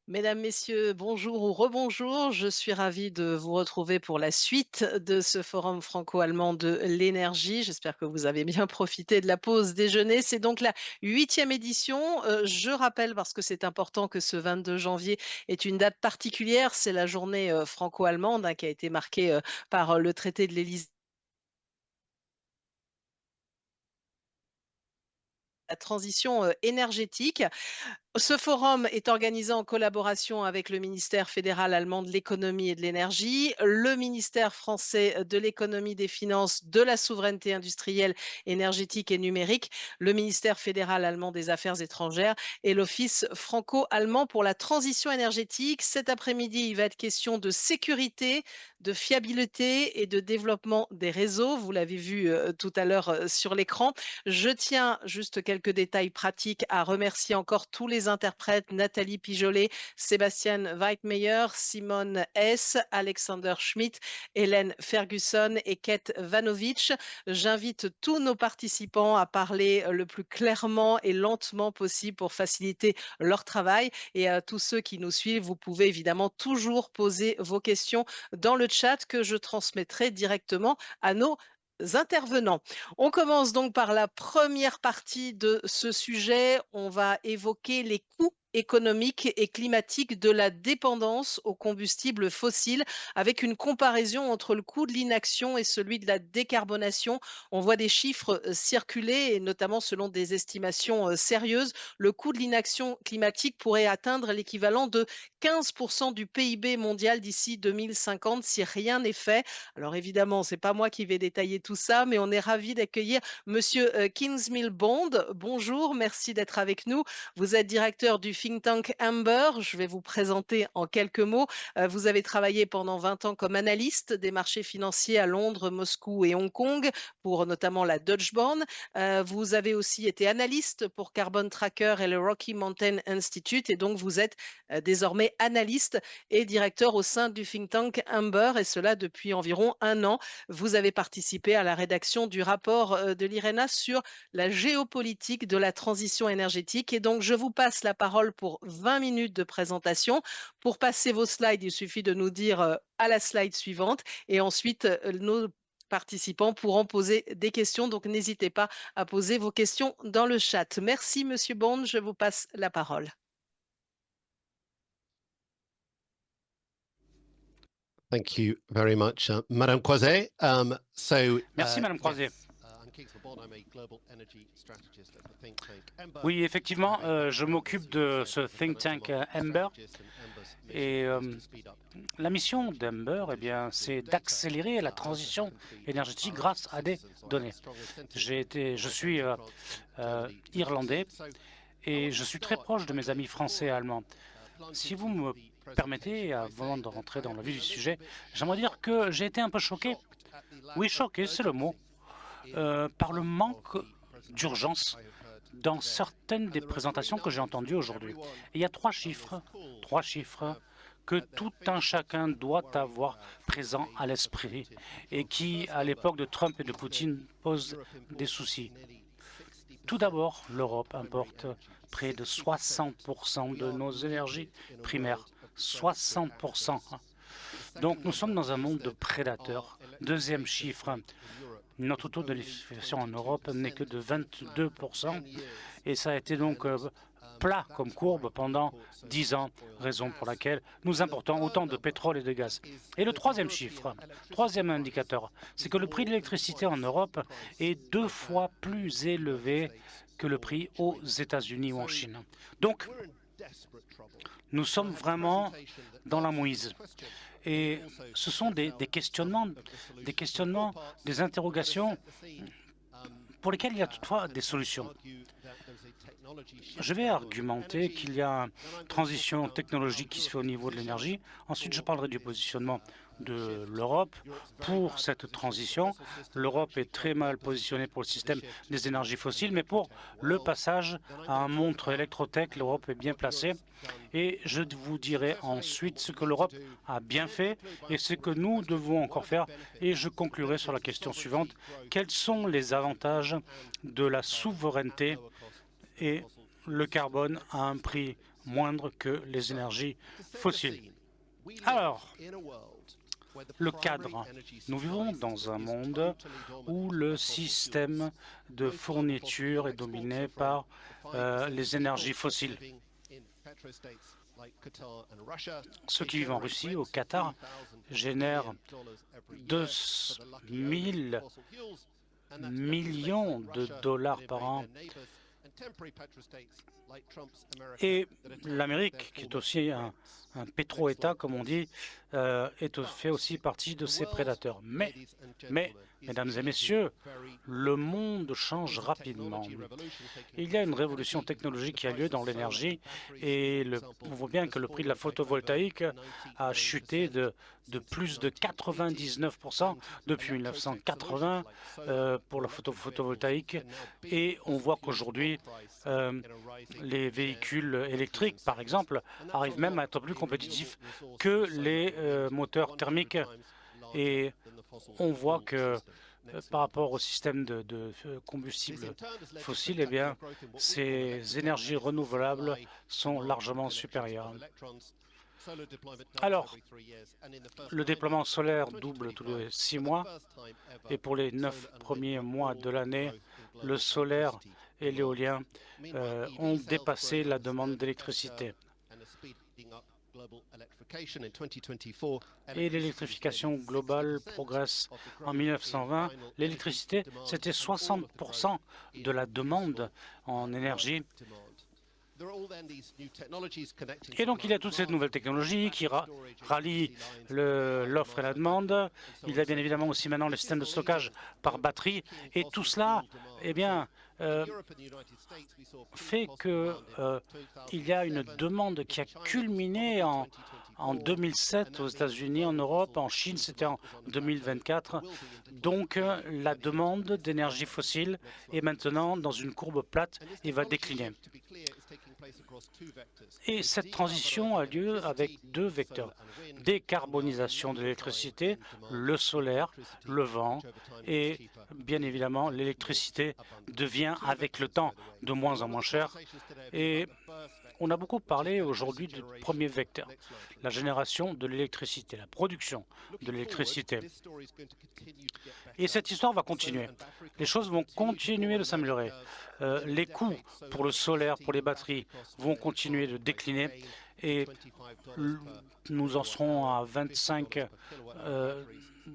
Mesdames, Messieurs, bonjour ou rebonjour. Je suis ravie de vous retrouver pour la suite de ce forum franco-allemand de l'énergie. J'espère que vous avez bien profité de la pause déjeuner. C'est donc la huitième édition. Je rappelle, parce que c'est important, que ce 22 janvier est une date particulière. C'est la journée franco-allemande, hein, qui a été marquée par le traité de l'Élysée. La transition énergétique. Ce forum est organisé en collaboration avec le ministère fédéral allemand de l'économie et de l'énergie, le ministère français de l'économie, des finances, de la souveraineté industrielle, énergétique et numérique, le ministère fédéral allemand des affaires étrangères et l'Office franco-allemand pour la transition énergétique. Cet après-midi, il va être question de sécurité, de fiabilité et de développement des réseaux. Vous l'avez vu tout à l'heure sur l'écran. Je tiens juste quelques détails pratiques à remercier encore tous les interprètes: Nathalie Pijolet, Sébastien Weitmeyer, Simone S., Alexander Schmidt, Hélène Ferguson et Kate Vanovic. J'invite tous nos participants à parler le plus clairement et lentement possible pour faciliter leur travail. Et à tous ceux qui nous suivent, vous pouvez évidemment toujours poser vos questions dans le chat que je transmettrai directement à nos intervenants. On commence donc par la première partie de ce sujet. On va évoquer les coûts économiques et climatiques de la dépendance aux combustibles fossiles, avec une comparaison entre le coût de l'inaction et celui de la décarbonation. On voit des chiffres circuler, et notamment selon des estimations sérieuses, le coût de l'inaction climatique pourrait atteindre l'équivalent de 15% du PIB mondial d'ici 2050 si rien n'est fait. Alors évidemment, c'est pas moi qui vais détailler tout ça, mais on est ravi d'accueillir Monsieur Kingsmill Bond. Bonjour, merci d'être avec nous. Vous êtes directeur du think tank Amber. Je vais vous présenter en quelques mots. Vous avez travaillé pendant 20 ans comme analyste des marchés financiers à Londres, Moscou et Hong Kong pour notamment la Deutsche Bahn. Vous avez aussi été analyste pour Carbon Tracker et le Rocky Mountain Institute, et donc vous êtes désormais analyste et directeur au sein du think tank Amber, et cela depuis environ un an. Vous avez participé à la rédaction du rapport de l'IRENA sur la géopolitique de la transition énergétique. Et donc, je vous passe la parole pour 20 minutes de présentation. Pour passer vos slides, il suffit de nous dire à la slide suivante, et ensuite, nos participants pourront poser des questions. Donc, n'hésitez pas à poser vos questions dans le chat. Merci, Monsieur Bond. Je vous passe la parole. Thank you very much, Madame Croiset. Merci, Madame Croiset. Yes, I'm Kingsley Bond. I'm a global energy strategist at the think tank Ember. Oui, effectivement, je m'occupe de ce think tank Ember. Et la mission d'Ember, eh bien, c'est d'accélérer la transition énergétique grâce à des données. Je suis irlandais et je suis très proche de mes amis français et allemands. Si vous me permettez, avant de rentrer dans le vif du sujet, j'aimerais dire que j'ai été un peu choqué. Oui, choqué, c'est le mot. Par le manque d'urgence dans certaines des présentations que j'ai entendues aujourd'hui. Et il y a trois chiffres que tout un chacun doit avoir présent à l'esprit et qui, à l'époque de Trump et de Poutine, posent des soucis. Tout d'abord, l'Europe importe près de 60% de nos énergies primaires. 60%. Donc nous sommes dans un monde de prédateurs. Deuxième chiffre, notre taux de l'électrification en Europe n'est que de 22%, et ça a été donc plat comme courbe pendant 10 ans, raison pour laquelle nous importons autant de pétrole et de gaz. Et le troisième chiffre, troisième indicateur, c'est que le prix de l'électricité en Europe est 2 fois plus élevé que le prix aux États-Unis ou en Chine. Donc, nous sommes vraiment dans la mouise. Et ce sont des questionnements, des interrogations pour lesquelles il y a toutefois des solutions. Je vais argumenter qu'il y a une transition technologique qui se fait au niveau de l'énergie. Ensuite, je parlerai du positionnement de l'Europe pour cette transition. L'Europe est très mal positionnée pour le système des énergies fossiles, mais pour le passage à un monde électrotech, l'Europe est bien placée. Et je vous dirai ensuite ce que l'Europe a bien fait et ce que nous devons encore faire. Et je conclurai sur la question suivante. Quels sont les avantages de la souveraineté et le carbone à un prix moindre que les énergies fossiles. Alors, le cadre. Nous vivons dans un monde où le système de fourniture est dominé par les énergies fossiles. Ceux qui vivent en Russie, au Qatar, génèrent 2000 millions de dollars par an. Et l'Amérique, qui est aussi un pétro-État, comme on dit, fait aussi partie de ces prédateurs. Mais, mesdames et messieurs, le monde change rapidement. Il y a une révolution technologique qui a lieu dans l'énergie et on voit bien que le prix de la photovoltaïque a chuté de plus de 99% depuis 1980 pour la photovoltaïque. Et on voit qu'aujourd'hui, les véhicules électriques, par exemple, arrivent même à être plus compétitifs que les moteurs thermiques. Et on voit que par rapport au système de combustibles fossiles, eh bien, ces énergies renouvelables sont largement supérieures. Alors, le déploiement solaire double tous les 6 mois et pour les 9 premiers mois de l'année, le solaire et l'éolien ont dépassé la demande d'électricité. Et l'électrification globale progresse. En 1920, l'électricité, c'était 60% de la demande en énergie. Et donc, il y a toutes ces nouvelles technologies qui rallient l'offre et la demande. Il y a bien évidemment aussi maintenant les systèmes de stockage par batterie. Et tout cela, eh bien, fait qu'il y a une demande qui a culminé en 2007 aux États-Unis, en Europe, en Chine, c'était en 2024. Donc, la demande d'énergie fossile est maintenant dans une courbe plate et va décliner. Et cette transition a lieu avec 2 vecteurs. Décarbonisation de l'électricité, le solaire, le vent et bien évidemment l'électricité devient avec le temps de moins en moins chère. Et on a beaucoup parlé aujourd'hui du premier vecteur, la génération de l'électricité, la production de l'électricité. Et cette histoire va continuer. Les choses vont continuer de s'améliorer. Les coûts pour le solaire, pour les batteries, vont continuer de décliner et nous en serons à 25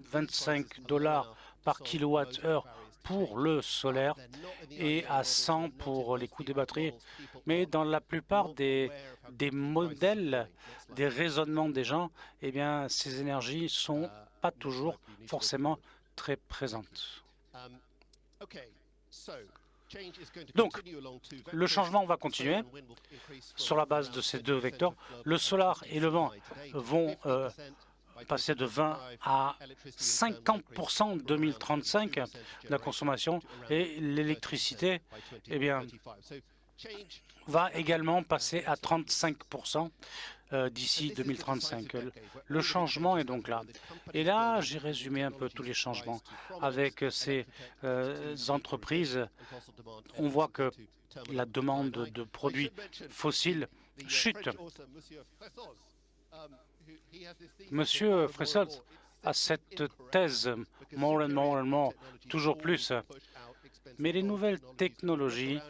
$ par kilowattheure pour le solaire et à 100 pour les coûts des batteries. Mais dans la plupart des modèles, des raisonnements des gens, eh bien, ces énergies ne sont pas toujours forcément très présentes. Donc, le changement va continuer sur la base de ces 2 vecteurs. Le solaire et le vent vont passer de 20 à 50% en 2035 de la consommation et l'électricité, eh bien, va également passer à 35% d'ici 2035. Le changement est donc là. Et là, j'ai résumé un peu tous les changements. Avec ces entreprises, on voit que la demande de produits fossiles chute. Monsieur Fressold a cette thèse « more and more and more », toujours plus. Mais les nouvelles technologies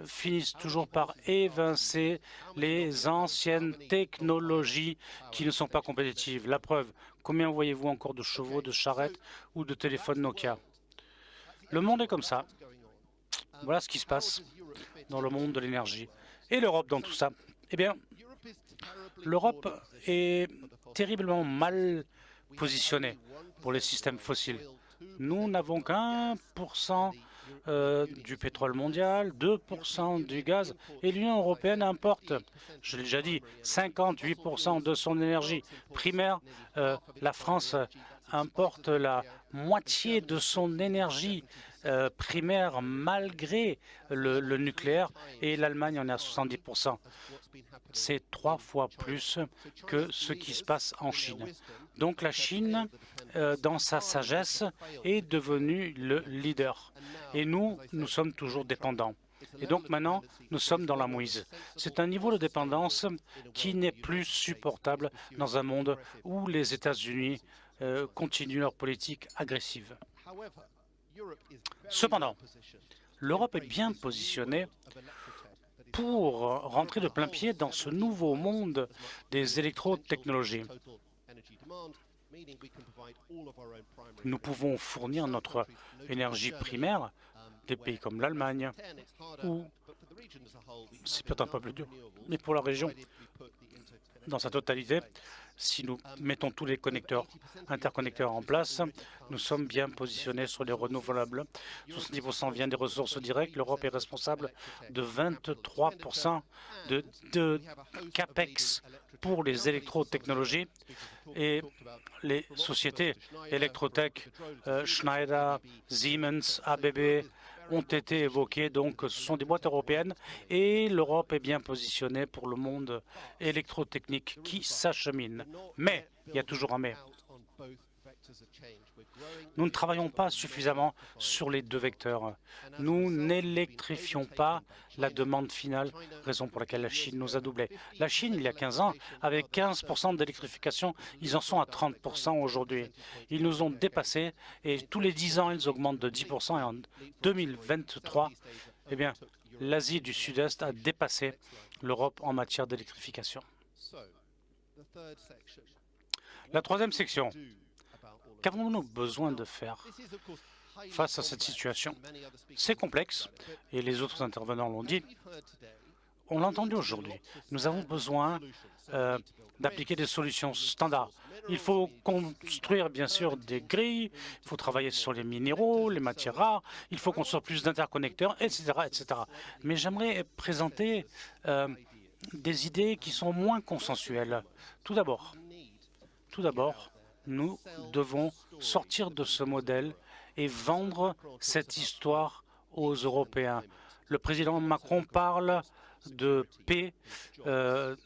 finissent toujours par évincer les anciennes technologies qui ne sont pas compétitives. La preuve, combien voyez-vous encore de chevaux, de charrettes ou de téléphones Nokia? Le monde est comme ça. Voilà ce qui se passe dans le monde de l'énergie. Et l'Europe dans tout ça? Eh bien, l'Europe est terriblement mal positionnée pour les systèmes fossiles. Nous n'avons qu'1% du pétrole mondial, 2% du gaz, et l'Union européenne importe, je l'ai déjà dit, 58% de son énergie primaire. La France importe la moitié de son énergie primaire malgré le nucléaire, et l'Allemagne en est à 70%. C'est 3 fois plus que ce qui se passe en Chine. Donc la Chine, dans sa sagesse, est devenue le leader. Et nous sommes toujours dépendants. Et donc maintenant, nous sommes dans la mouise. C'est un niveau de dépendance qui n'est plus supportable dans un monde où les États-Unis continuent leur politique agressive. Cependant, l'Europe est bien positionnée pour rentrer de plein pied dans ce nouveau monde des électrotechnologies. Nous pouvons fournir notre énergie primaire des pays comme l'Allemagne, où c'est peut-être un peu plus dur, mais pour la région, dans sa totalité, si nous mettons tous les interconnecteurs en place, nous sommes bien positionnés sur les renouvelables. 70% vient des ressources directes. L'Europe est responsable de 23% de CAPEX pour les électrotechnologies. Et les sociétés électrotech, Schneider, Siemens, ABB, ont été évoquées. Donc, ce sont des boîtes européennes et l'Europe est bien positionnée pour le monde électrotechnique qui s'achemine. Mais, il y a toujours un mais. Nous ne travaillons pas suffisamment sur les deux vecteurs. Nous n'électrifions pas la demande finale, raison pour laquelle la Chine nous a doublé. La Chine, il y a 15 ans, avait 15% d'électrification. Ils en sont à 30% aujourd'hui. Ils nous ont dépassés et tous les 10 ans, ils augmentent de 10%. Et en 2023, eh bien, l'Asie du Sud-Est a dépassé l'Europe en matière d'électrification. La troisième section. Qu'avons-nous besoin de faire face à cette situation? C'est complexe, et les autres intervenants l'ont dit. On l'a entendu aujourd'hui. Nous avons besoin d'appliquer des solutions standards. Il faut construire, bien sûr, des grilles, il faut travailler sur les minéraux, les matières rares, il faut construire plus d'interconnecteurs, etc., etc. Mais j'aimerais présenter des idées qui sont moins consensuelles. Tout d'abord, nous devons sortir de ce modèle et vendre cette histoire aux Européens. Le président Macron parle de paix,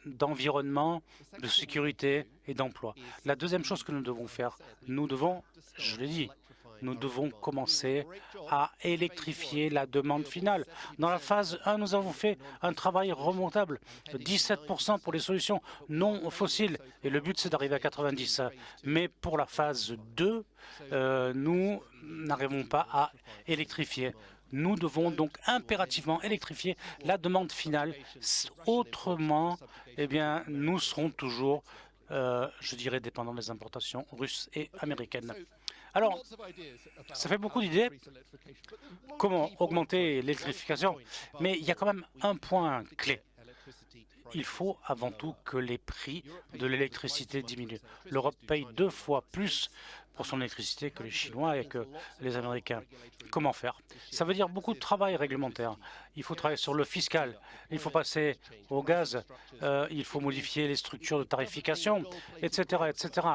d'environnement, de sécurité et d'emploi. La deuxième chose que nous devons faire, nous devons, je l'ai dit, nous devons commencer à électrifier la demande finale. Dans la phase 1, nous avons fait un travail remontable, 17% pour les solutions non fossiles, et le but c'est d'arriver à 90%. Mais pour la phase 2, nous n'arrivons pas à électrifier. Nous devons donc impérativement électrifier la demande finale. Autrement, eh bien, nous serons toujours, je dirais, dépendants des importations russes et américaines. Alors, ça fait beaucoup d'idées, comment augmenter l'électrification, mais il y a quand même un point clé. Il faut avant tout que les prix de l'électricité diminuent. L'Europe paye 2 fois plus pour son électricité que les Chinois et que les Américains. Comment faire? Ça veut dire beaucoup de travail réglementaire. Il faut travailler sur le fiscal, il faut passer au gaz, il faut modifier les structures de tarification, etc. etc.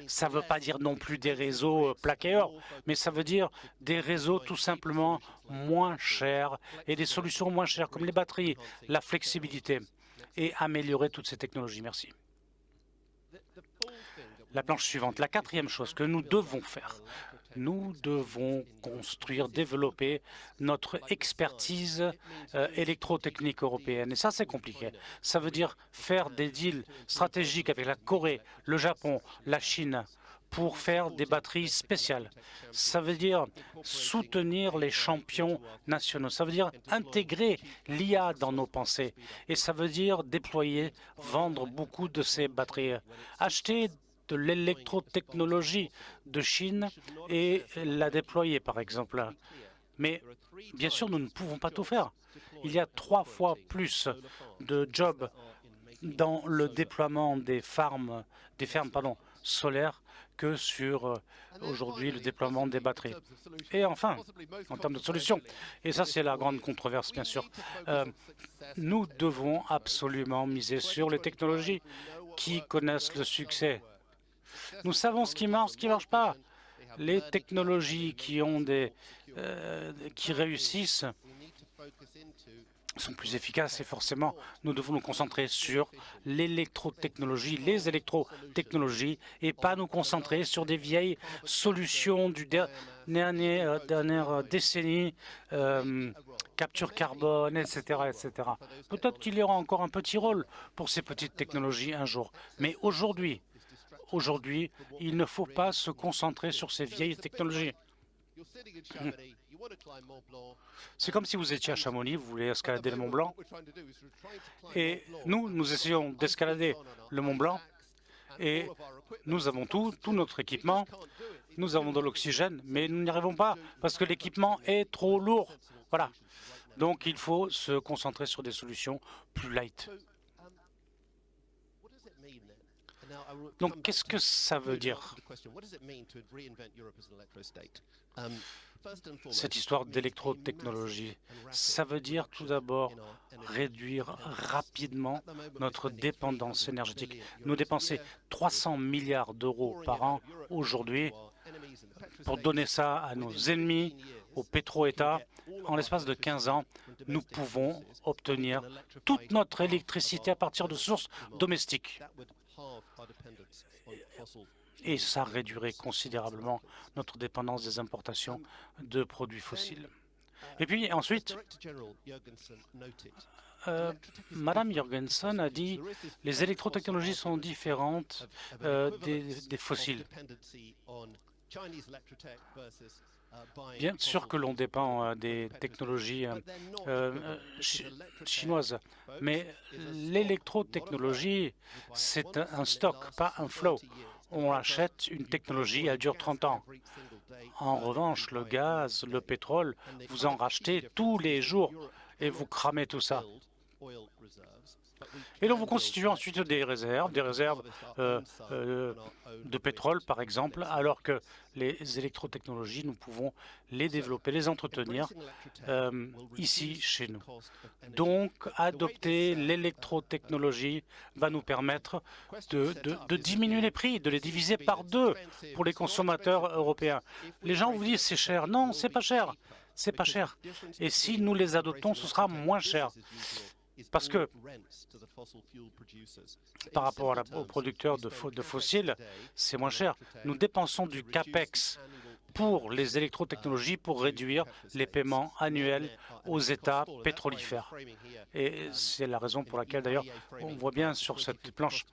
Ça ne veut pas dire non plus des réseaux plaqués or, mais ça veut dire des réseaux tout simplement moins chers et des solutions moins chères comme les batteries, la flexibilité et améliorer toutes ces technologies. Merci. La planche suivante, la quatrième chose que nous devons faire, nous devons construire, développer notre expertise électrotechnique européenne. Et ça, c'est compliqué. Ça veut dire faire des deals stratégiques avec la Corée, le Japon, la Chine, pour faire des batteries spéciales. Ça veut dire soutenir les champions nationaux. Ça veut dire intégrer l'IA dans nos pensées. Et ça veut dire déployer, vendre beaucoup de ces batteries. Acheter de l'électrotechnologie de Chine et la déployer, par exemple. Mais bien sûr, nous ne pouvons pas tout faire. Il y a 3 fois plus de jobs dans le déploiement des fermes solaires que sur aujourd'hui le déploiement des batteries. Et enfin, en termes de solutions, et ça c'est la grande controverse bien sûr, nous devons absolument miser sur les technologies qui connaissent le succès. Nous savons ce qui ne marche pas. Les technologies qui réussissent, sont plus efficaces et forcément, nous devons nous concentrer sur l'électrotechnologie, les électrotechnologies et pas nous concentrer sur des vieilles solutions du dernière décennie, capture carbone, etc., etc. Peut-être qu'il y aura encore un petit rôle pour ces petites technologies un jour, mais aujourd'hui, il ne faut pas se concentrer sur ces vieilles technologies. C'est comme si vous étiez à Chamonix, vous voulez escalader le Mont Blanc, et nous essayons d'escalader le Mont Blanc, et nous avons tout notre équipement, nous avons de l'oxygène, mais nous n'y arrivons pas parce que l'équipement est trop lourd. Voilà. Donc il faut se concentrer sur des solutions plus light. Donc qu'est-ce que ça veut dire, cette histoire d'électrotechnologie? Ça veut dire tout d'abord réduire rapidement notre dépendance énergétique. Nous dépensons 300 milliards d'euros par an aujourd'hui pour donner ça à nos ennemis, aux pétro-États. En l'espace de 15 ans, nous pouvons obtenir toute notre électricité à partir de sources domestiques. Et ça réduirait considérablement notre dépendance des importations de produits fossiles. Et puis ensuite, Madame Jorgensen a dit « les électrotechnologies sont différentes des fossiles ». Bien sûr que l'on dépend des technologies chinoises, mais l'électrotechnologie, c'est un stock, pas un flow. On achète une technologie, elle dure 30 ans. En revanche, le gaz, le pétrole, vous en rachetez tous les jours et vous cramez tout ça. Et donc vous constituez ensuite des réserves de pétrole par exemple, alors que les électrotechnologies, nous pouvons les développer, les entretenir ici chez nous. Donc adopter l'électrotechnologie va nous permettre de diminuer les prix, de les diviser par 2 pour les consommateurs européens. Les gens vous disent c'est cher. Non, c'est pas cher. C'est pas cher. Et si nous les adoptons, ce sera moins cher. Parce que par rapport aux producteurs de fossiles, c'est moins cher. Nous dépensons du CAPEX pour les électrotechnologies pour réduire les paiements annuels aux États pétrolifères. Et c'est la raison pour laquelle, d'ailleurs, on voit bien sur cette planche,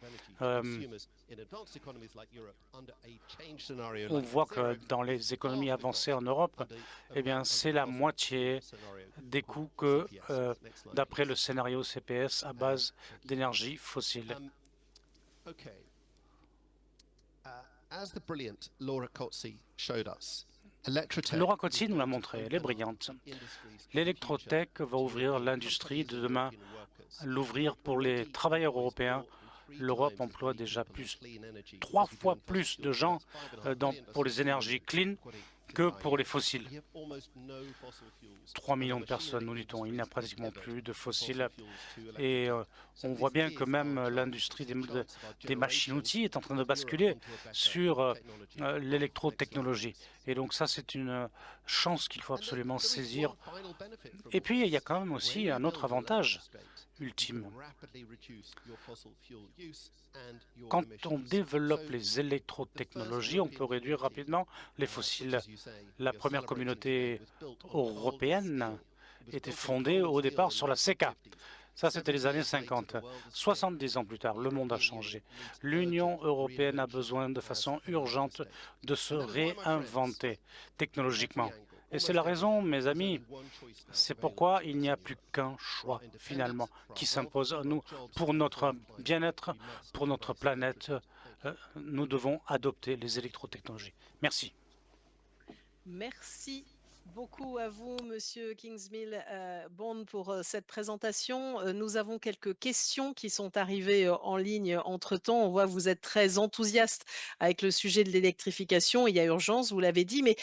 on voit que dans les économies avancées en Europe, eh bien, c'est la moitié des coûts que d'après le scénario CPS à base d'énergie fossile. Laura Cozzi nous l'a montré, elle est brillante. L'électrotech va ouvrir l'industrie de demain, l'ouvrir pour les travailleurs européens. L'Europe emploie déjà 3 fois plus de gens pour les énergies clean que pour les fossiles. 3 millions de personnes, nous dit-on. Il n'y a pratiquement plus de fossiles. Et on voit bien que même l'industrie des machines-outils est en train de basculer sur l'électrotechnologie. Et donc ça, c'est une chance qu'il faut absolument saisir. Et puis, il y a quand même aussi un autre avantage ultime. Quand on développe les électrotechnologies, on peut réduire rapidement les fossiles. La première communauté européenne était fondée au départ sur la CECA. Ça, c'était les années 50. 70 ans plus tard, le monde a changé. L'Union européenne a besoin de façon urgente de se réinventer technologiquement. Et c'est la raison, mes amis, c'est pourquoi il n'y a plus qu'un choix, finalement, qui s'impose à nous pour notre bien-être, pour notre planète. Nous devons adopter les électrotechnologies. Merci. Merci beaucoup à vous, Monsieur Kingsmill Bond, pour cette présentation. Nous avons quelques questions qui sont arrivées en ligne entre-temps. On voit que vous êtes très enthousiaste avec le sujet de l'électrification. Il y a urgence, vous l'avez dit, mais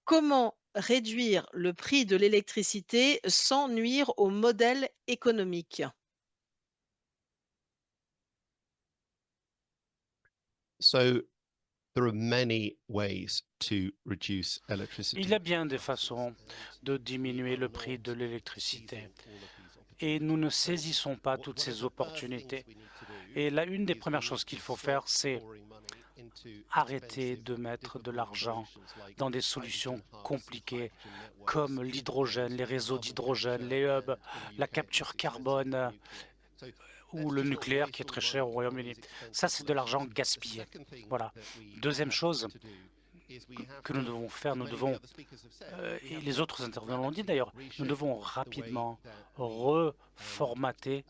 comment réduire le prix de l'électricité sans nuire au modèle économique? Il y a bien des façons de diminuer le prix de l'électricité. et nous ne saisissons pas toutes ces opportunités. Et là, une des premières choses qu'il faut faire, c'est arrêter de mettre de l'argent dans des solutions compliquées comme l'hydrogène, les réseaux d'hydrogène, les hubs, la capture carbone ou le nucléaire qui est très cher au Royaume-Uni. Ça, c'est de l'argent gaspillé. Voilà. Deuxième chose que nous devons faire, nous devons, et les autres intervenants l'ont dit d'ailleurs, nous devons rapidement reformater,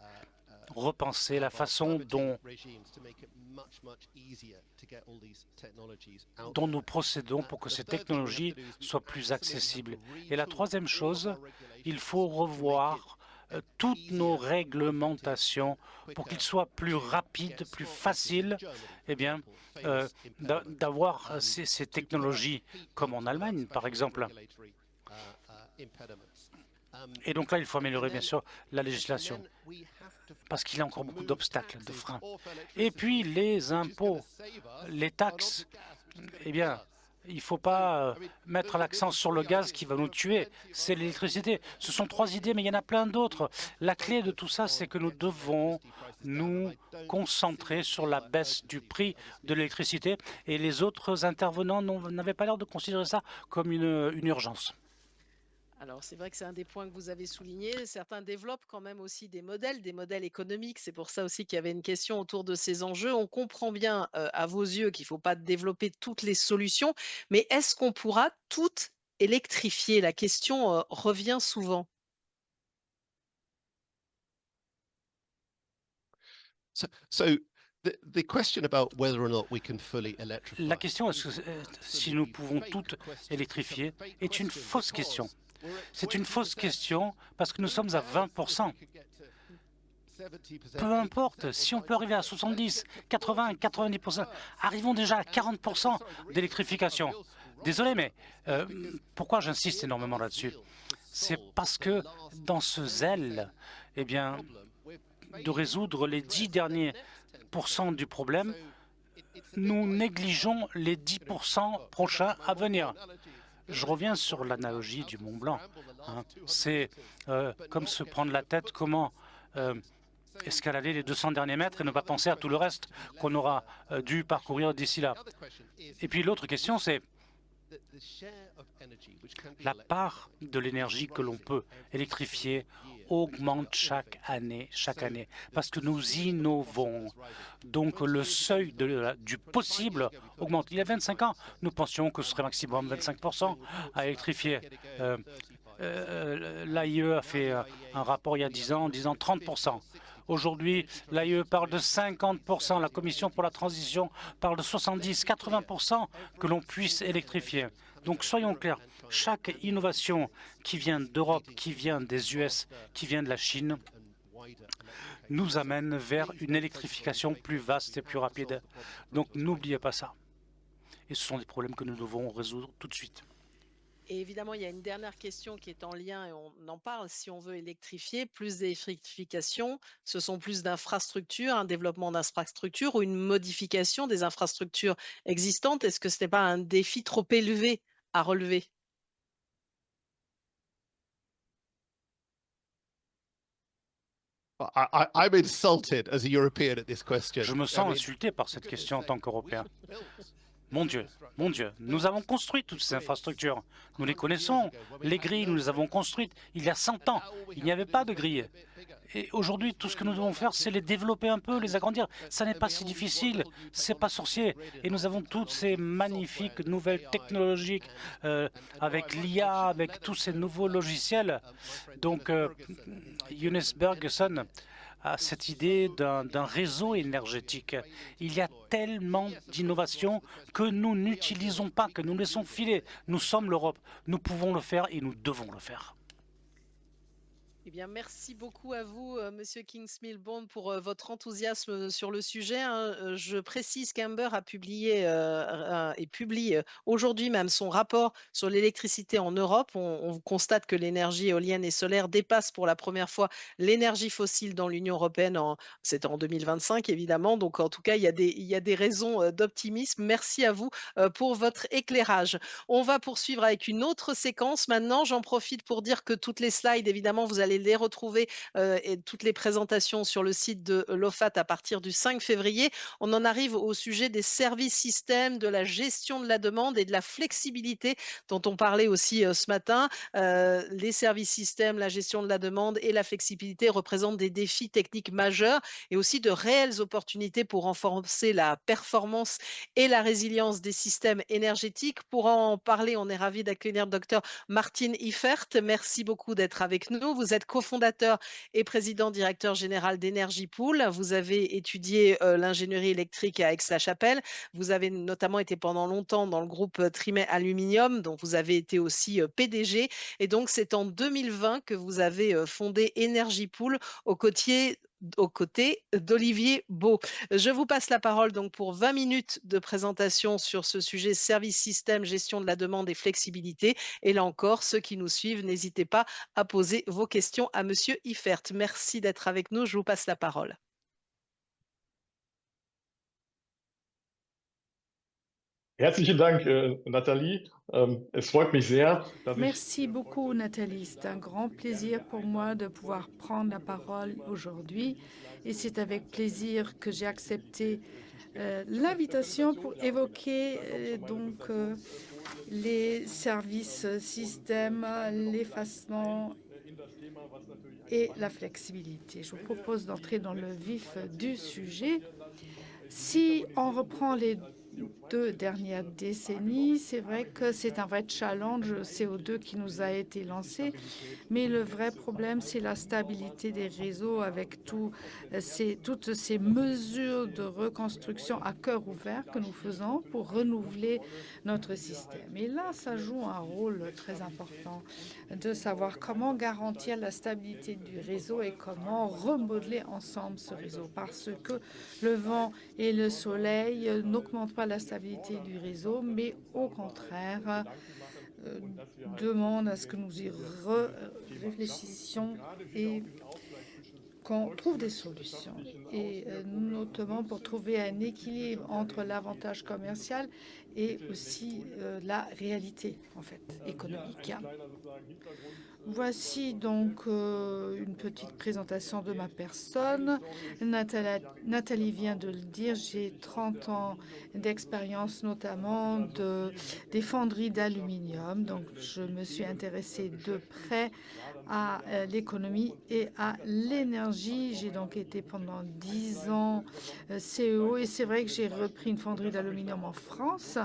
repenser la façon dont nous procédons pour que ces technologies soient plus accessibles. Et la troisième chose, il faut revoir toutes nos réglementations pour qu'il soit plus rapide, plus facile d'avoir ces technologies, comme en Allemagne, par exemple. Et donc là, il faut améliorer, bien sûr, la législation, parce qu'il y a encore beaucoup d'obstacles, de freins. Et puis, les impôts, les taxes, eh bien, il ne faut pas mettre l'accent sur le gaz qui va nous tuer, c'est l'électricité. Ce sont trois idées, mais il y en a plein d'autres. La clé de tout ça, c'est que nous devons nous concentrer sur la baisse du prix de l'électricité, et les autres intervenants n'avaient pas l'air de considérer ça comme une urgence. Alors, c'est vrai que c'est un des points que vous avez souligné. Certains développent quand même aussi des modèles économiques. C'est pour ça aussi qu'il y avait une question autour de ces enjeux. On comprend bien à vos yeux qu'il ne faut pas développer toutes les solutions, mais est-ce qu'on pourra toutes électrifier? La question revient souvent. La question, si nous pouvons toutes électrifier, est une fausse question. C'est une fausse question parce que nous sommes à 20%. Peu importe, si on peut arriver à 70, 80, 90%, arrivons déjà à 40% d'électrification. Désolé, mais pourquoi j'insiste énormément là-dessus? C'est parce que dans ce zèle, eh bien, de résoudre les 10 derniers pourcents du problème, nous négligeons les 10% prochains à venir. Je reviens sur l'analogie du Mont Blanc. C'est comme se prendre la tête, comment escalader les 200 derniers mètres et ne pas penser à tout le reste qu'on aura dû parcourir d'ici là. Et puis l'autre question, c'est la part de l'énergie que l'on peut électrifier augmente chaque année, parce que nous innovons. Donc le seuil du possible augmente. Il y a 25 ans, nous pensions que ce serait maximum 25% à électrifier. L'AIE a fait un rapport il y a 10 ans en disant 30%. Aujourd'hui, l'AIE parle de 50%, la Commission pour la transition parle de 70, 80% que l'on puisse électrifier. Donc soyons clairs, chaque innovation qui vient d'Europe, qui vient des US, qui vient de la Chine, nous amène vers une électrification plus vaste et plus rapide. Donc n'oubliez pas ça. Et ce sont des problèmes que nous devons résoudre tout de suite. Et évidemment, il y a une dernière question qui est en lien et on en parle. Si on veut électrifier, plus d'électrification, ce sont plus d'infrastructures, un développement d'infrastructures ou une modification des infrastructures existantes. Est-ce que ce n'est pas un défi trop élevé à relever? Je me sens insulté par cette question en tant qu'Européen. Mon Dieu, nous avons construit toutes ces infrastructures. Nous les connaissons. Les grilles, nous les avons construites il y a 100 ans. Il n'y avait pas de grilles. Et aujourd'hui, tout ce que nous devons faire, c'est les développer un peu, les agrandir. Ça n'est pas si difficile, c'est pas sorcier. Et nous avons toutes ces magnifiques nouvelles technologies avec l'IA, avec tous ces nouveaux logiciels. Donc, Johannes Bergeson à cette idée d'un réseau énergétique. Il y a tellement d'innovations que nous n'utilisons pas, que nous laissons filer. Nous sommes l'Europe. Nous pouvons le faire et nous devons le faire. Eh bien, merci beaucoup à vous, Monsieur Kingsmill-Bond, pour votre enthousiasme sur le sujet. Je précise qu'Amber a publié et publie aujourd'hui même son rapport sur l'électricité en Europe. On constate que l'énergie éolienne et solaire dépasse pour la première fois l'énergie fossile dans l'Union européenne. C'est en 2025, évidemment. Donc, en tout cas, il y a des raisons d'optimisme. Merci à vous pour votre éclairage. On va poursuivre avec une autre séquence maintenant. J'en profite pour dire que toutes les slides, évidemment, vous allez allez les retrouver et toutes les présentations sur le site de l'OFAT à partir du 5 février. On en arrive au sujet des services systèmes, de la gestion de la demande et de la flexibilité dont on parlait aussi ce matin. Les services systèmes, la gestion de la demande et la flexibilité représentent des défis techniques majeurs et aussi de réelles opportunités pour renforcer la performance et la résilience des systèmes énergétiques. Pour en parler, on est ravi d'accueillir Dr Martin Iffert. Merci beaucoup d'être avec nous. Vous êtes cofondateur et président directeur général d'Energy Pool. Vous avez étudié l'ingénierie électrique à Aix-la-Chapelle. Vous avez notamment été pendant longtemps dans le groupe Trimet Aluminium, dont vous avez été aussi PDG. Et donc, c'est en 2020 que vous avez fondé Energy Pool aux côtés d'Olivier Beau. Je vous passe la parole donc pour 20 minutes de présentation sur ce sujet service système, gestion de la demande et flexibilité. Et là encore, ceux qui nous suivent, n'hésitez pas à poser vos questions à Monsieur Iffert. Merci d'être avec nous. Je vous passe la parole. Herzlichen Dank, Nathalie. Es freut mich sehr, dass ich Merci beaucoup, Nathalie. C'est un grand plaisir pour moi de pouvoir prendre la parole aujourd'hui. Et c'est avec plaisir que j'ai accepté l'invitation pour évoquer les services systèmes, l'effacement et la flexibilité. Je vous propose d'entrer dans le vif du sujet. Si on reprend les 2 dernières décennies, c'est vrai que c'est un vrai challenge CO2 qui nous a été lancé, mais le vrai problème, c'est la stabilité des réseaux avec toutes ces mesures de reconstruction à cœur ouvert que nous faisons pour renouveler notre système. Et là, ça joue un rôle très important de savoir comment garantir la stabilité du réseau et comment remodeler ensemble ce réseau, parce que le vent et le soleil n'augmentent pas la stabilité du réseau, mais au contraire demandent à ce que nous y réfléchissions et qu'on trouve des solutions, et notamment pour trouver un équilibre entre l'avantage commercial et aussi la réalité en fait économique. Voici donc une petite présentation de ma personne. Nathalie vient de le dire, j'ai 30 ans d'expérience, notamment des fonderies d'aluminium. Donc, je me suis intéressée de près à l'économie et à l'énergie. J'ai donc été pendant 10 ans CEO et c'est vrai que j'ai repris une fonderie d'aluminium en France.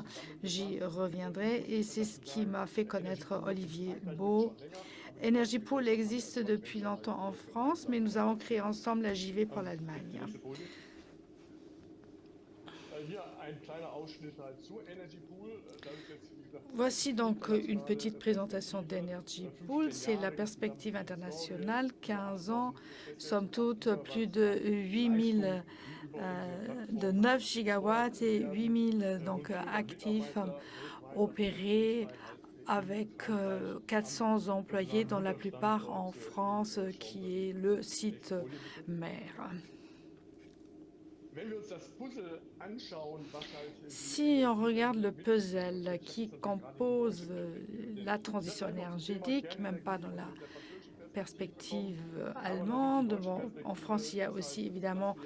J'y reviendrai et c'est ce qui m'a fait connaître Olivier Beau. Energy Pool existe depuis longtemps en France, mais nous avons créé ensemble la JV pour l'Allemagne. Voici donc une petite présentation d'Energy Pool. C'est la perspective internationale, 15 ans, somme toute plus de 8000 de 9 gigawatts et 8000 donc actifs opérés avec 400 employés, dont la plupart en France, qui est le site mère. Si on regarde le puzzle qui compose la transition énergétique, même pas dans la perspective allemande, bon, en France, il y a aussi évidemment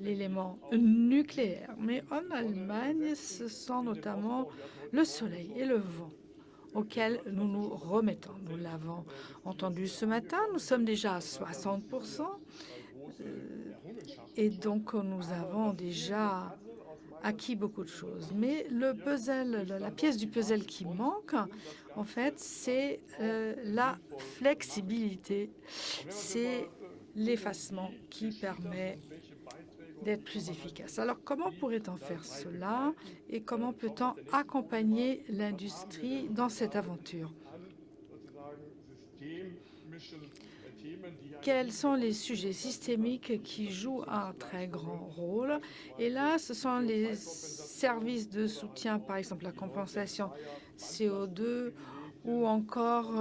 l'élément nucléaire, mais en Allemagne, ce sont notamment le soleil et le vent auquel nous nous remettons. Nous l'avons entendu ce matin, nous sommes déjà à 60%. Et donc, nous avons déjà acquis beaucoup de choses. Mais le puzzle, la pièce du puzzle qui manque, en fait, c'est la flexibilité. C'est l'effacement qui permet d'être plus efficace. Alors, comment pourrait-on faire cela et comment peut-on accompagner l'industrie dans cette aventure? Quels sont les sujets systémiques qui jouent un très grand rôle? Et là, ce sont les services de soutien, par exemple la compensation CO2 ou encore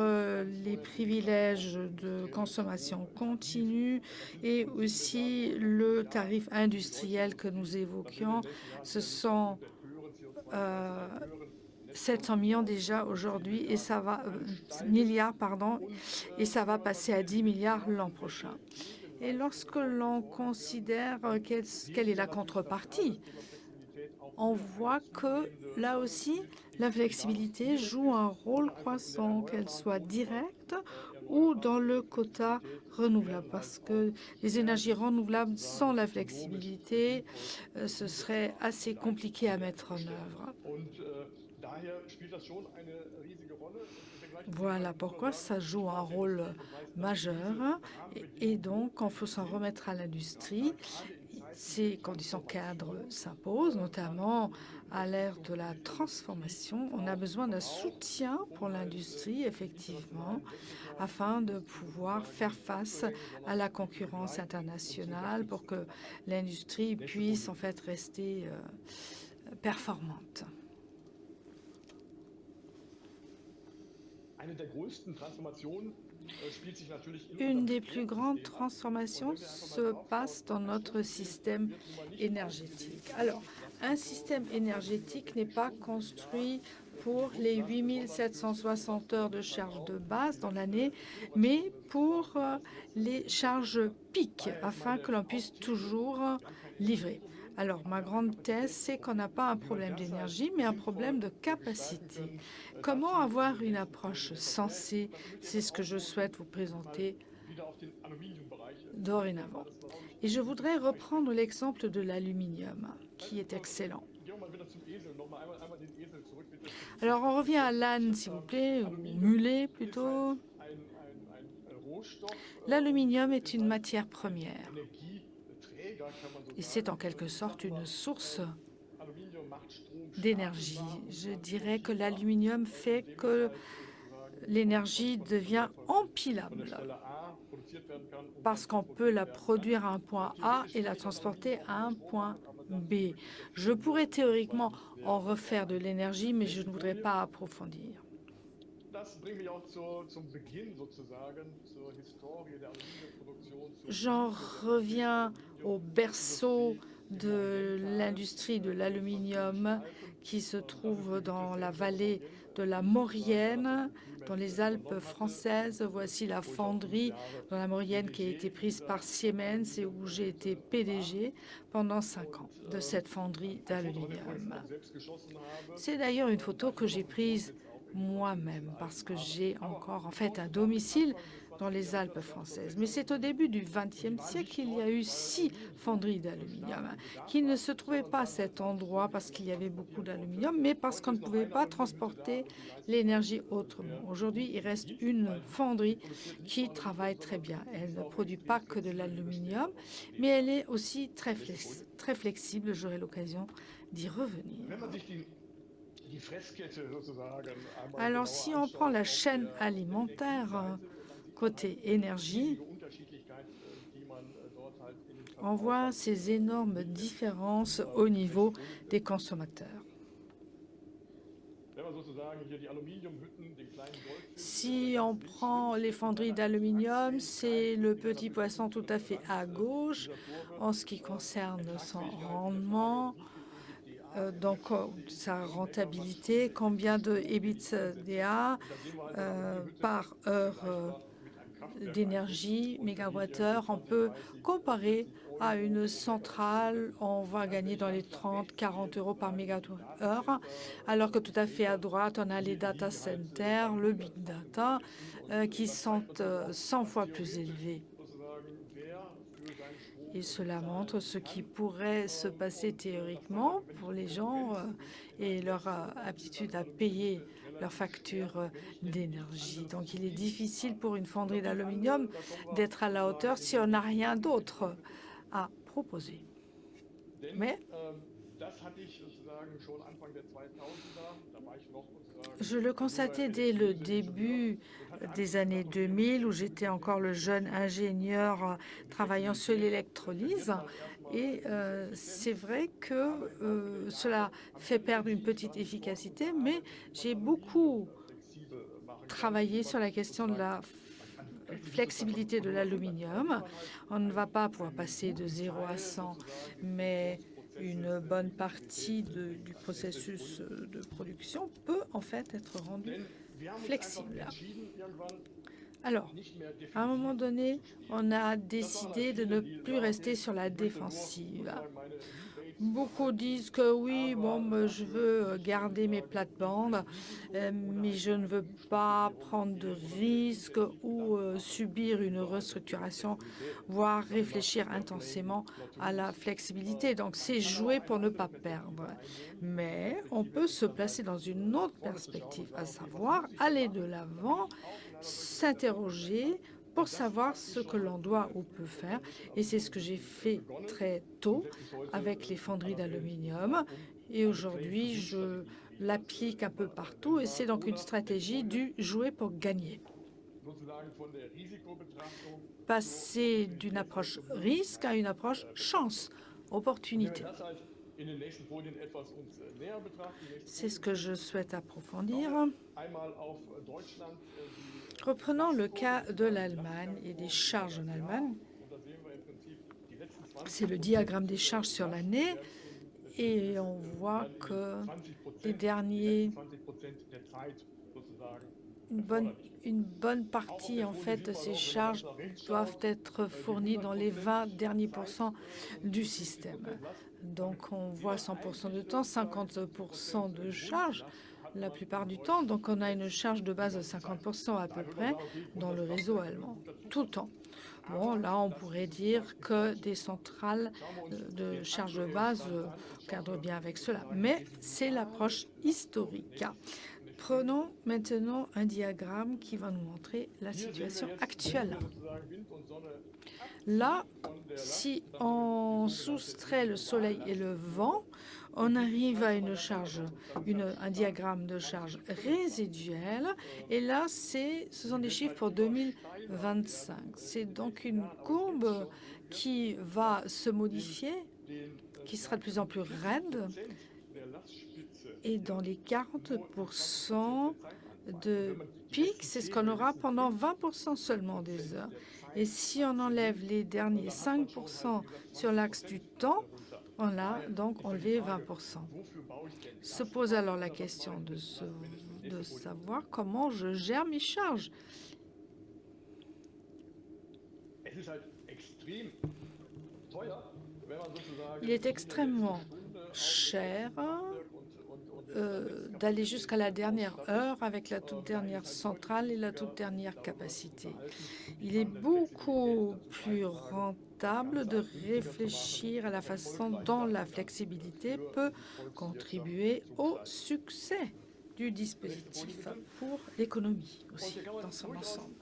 les privilèges de consommation continue et aussi le tarif industriel que nous évoquions. Ce sont 700 millions déjà aujourd'hui et ça va milliards pardon et ça va passer à 10 milliards l'an prochain. Et lorsque l'on considère quelle est la contrepartie, on voit que là aussi la flexibilité joue un rôle croissant, qu'elle soit directe ou dans le quota renouvelable, parce que les énergies renouvelables sans la flexibilité, ce serait assez compliqué à mettre en œuvre. Voilà pourquoi ça joue un rôle majeur et donc il faut s'en remettre à l'industrie. Ces conditions cadres s'imposent, notamment à l'ère de la transformation. On a besoin d'un soutien pour l'industrie, effectivement, afin de pouvoir faire face à la concurrence internationale pour que l'industrie puisse en fait rester performante. Une des plus grandes transformations se passe dans notre système énergétique. Alors, un système énergétique n'est pas construit pour les 8760 heures de charge de base dans l'année, mais pour les charges pics, afin que l'on puisse toujours livrer. Alors, ma grande thèse, c'est qu'on n'a pas un problème d'énergie, mais un problème de capacité. Comment avoir une approche sensée? C'est ce que je souhaite vous présenter dorénavant. Et je voudrais reprendre l'exemple de l'aluminium, qui est excellent. Alors, on revient à l'âne, s'il vous plaît, ou mulet plutôt. L'aluminium est une matière première. Et c'est en quelque sorte une source d'énergie. Je dirais que l'aluminium fait que l'énergie devient empilable parce qu'on peut la produire à un point A et la transporter à un point B. Je pourrais théoriquement en refaire de l'énergie, mais je ne voudrais pas approfondir. J'en reviens au berceau de l'industrie de l'aluminium qui se trouve dans la vallée de la Maurienne, dans les Alpes françaises. Voici la fonderie dans la Maurienne qui a été prise par Siemens et où j'ai été PDG pendant 5 ans de cette fonderie d'aluminium. C'est d'ailleurs une photo que j'ai prise moi-même parce que j'ai encore en fait un domicile dans les Alpes françaises. Mais c'est au début du XXe siècle qu'il y a eu 6 fonderies d'aluminium qui ne se trouvaient pas à cet endroit parce qu'il y avait beaucoup d'aluminium, mais parce qu'on ne pouvait pas transporter l'énergie autrement. Aujourd'hui, il reste une fonderie qui travaille très bien. Elle ne produit pas que de l'aluminium, mais elle est aussi très flexible. J'aurai l'occasion d'y revenir. Alors, si on prend la chaîne alimentaire, côté énergie, on voit ces énormes différences au niveau des consommateurs. Si on prend les fonderies d'aluminium, c'est le petit poisson tout à fait à gauche en ce qui concerne son rendement. Donc, sa rentabilité, combien de EBITDA par heure d'énergie, mégawattheure. On peut comparer à une centrale, on va gagner dans les 30-40 euros par mégawattheure, alors que tout à fait à droite, on a les data centers, le big data, qui sont 100 fois plus élevés. Et cela montre ce qui pourrait se passer théoriquement pour les gens et leur aptitude à payer leurs factures d'énergie. Donc, il est difficile pour une fonderie d'aluminium d'être à la hauteur si on n'a rien d'autre à proposer. Mais je le constatais dès le début des années 2000, où j'étais encore le jeune ingénieur travaillant sur l'électrolyse. Et c'est vrai que cela fait perdre une petite efficacité, mais j'ai beaucoup travaillé sur la question de la flexibilité de l'aluminium. On ne va pas pouvoir passer de 0 à 100, mais une bonne partie du processus de production peut en fait être rendu flexible. Alors, à un moment donné, on a décidé de ne plus rester sur la défensive. Beaucoup disent que oui, bon, je veux garder mes plates-bandes, mais je ne veux pas prendre de risques ou subir une restructuration, voire réfléchir intensément à la flexibilité. Donc, c'est jouer pour ne pas perdre. Mais on peut se placer dans une autre perspective, à savoir aller de l'avant, s'interroger pour savoir ce que l'on doit ou peut faire. Et c'est ce que j'ai fait très tôt avec les fonderies d'aluminium. Et aujourd'hui, je l'applique un peu partout. Et c'est donc une stratégie du jouer pour gagner. Passer d'une approche risque à une approche chance, opportunité. C'est ce que je souhaite approfondir. Reprenons le cas de l'Allemagne et des charges en Allemagne. C'est le diagramme des charges sur l'année et on voit que les derniers, une bonne partie en fait de ces charges doivent être fournies dans les 20 derniers pourcents du système. Donc on voit 100% de temps, 50% de charges la plupart du temps. Donc on a une charge de base de 50% à peu près dans le réseau allemand, tout le temps. Bon, là, on pourrait dire que des centrales de charge de base cadrent bien avec cela. Mais c'est l'approche historique. Prenons maintenant un diagramme qui va nous montrer la situation actuelle. Là, si on soustrait le soleil et le vent, on arrive à une charge, un diagramme de charge résiduelle. Et là, ce sont des chiffres pour 2025. C'est donc une courbe qui va se modifier, qui sera de plus en plus raide. Et dans les 40% de pic, c'est ce qu'on aura pendant 20% seulement des heures. Et si on enlève les derniers 5% sur l'axe du temps, on a donc enlevé 20%. Se pose alors la question de savoir comment je gère mes charges. Il est extrêmement cher d'aller jusqu'à la dernière heure avec la toute dernière centrale et la toute dernière capacité. Il est beaucoup plus rentable de réfléchir à la façon dont la flexibilité peut contribuer au succès du dispositif pour l'économie aussi dans son ensemble.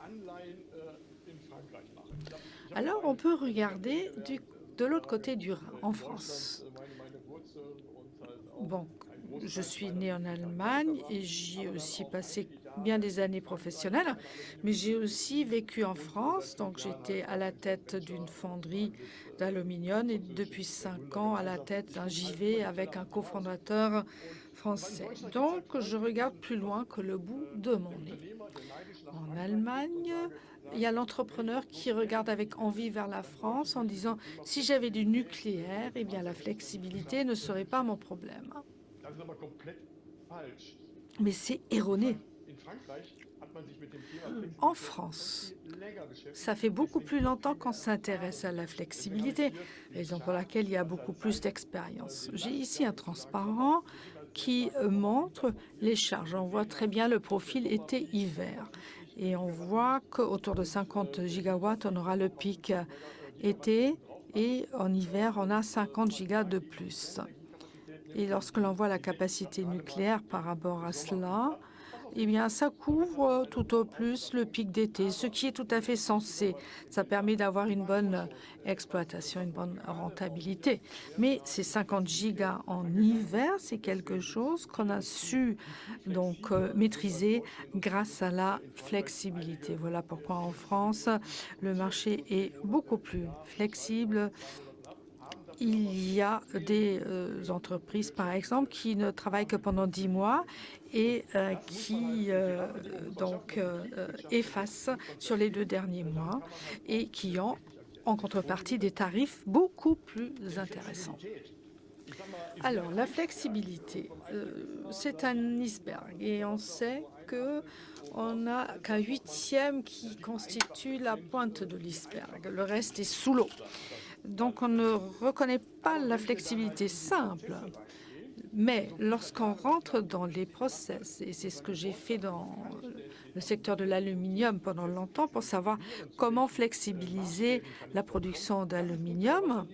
Alors, on peut regarder de l'autre côté du Rhin, en France. Bon, je suis née en Allemagne et j'y ai aussi passé bien des années professionnelles, mais j'ai aussi vécu en France. Donc, j'étais à la tête d'une fonderie d'aluminium et depuis 5 ans à la tête d'un JV avec un cofondateur français. Donc, je regarde plus loin que le bout de mon nez. En Allemagne, il y a l'entrepreneur qui regarde avec envie vers la France en disant « si j'avais du nucléaire, eh bien la flexibilité ne serait pas mon problème ». Mais c'est erroné. En France, ça fait beaucoup plus longtemps qu'on s'intéresse à la flexibilité, raison pour laquelle il y a beaucoup plus d'expérience. J'ai ici un transparent qui montre les charges. On voit très bien le profil été-hiver. Et on voit qu'autour de 50 gigawatts, on aura le pic été et en hiver, on a 50 gigas de plus. Et lorsque l'on voit la capacité nucléaire par rapport à cela, eh bien, ça couvre tout au plus le pic d'été, ce qui est tout à fait sensé. Ça permet d'avoir une bonne exploitation, une bonne rentabilité. Mais ces 50 gigas en hiver, c'est quelque chose qu'on a su donc maîtriser grâce à la flexibilité. Voilà pourquoi en France, le marché est beaucoup plus flexible. Il y a des entreprises, par exemple, qui ne travaillent que pendant 10 mois et qui effacent sur les 2 derniers mois et qui ont en contrepartie des tarifs beaucoup plus intéressants. Alors, la flexibilité, c'est un iceberg et on sait qu'on n'a qu'un huitième qui constitue la pointe de l'iceberg. Le reste est sous l'eau. Donc, on ne reconnaît pas la flexibilité simple. Mais lorsqu'on rentre dans les process, et c'est ce que j'ai fait dans le secteur de l'aluminium pendant longtemps pour savoir comment flexibiliser la production d'aluminium,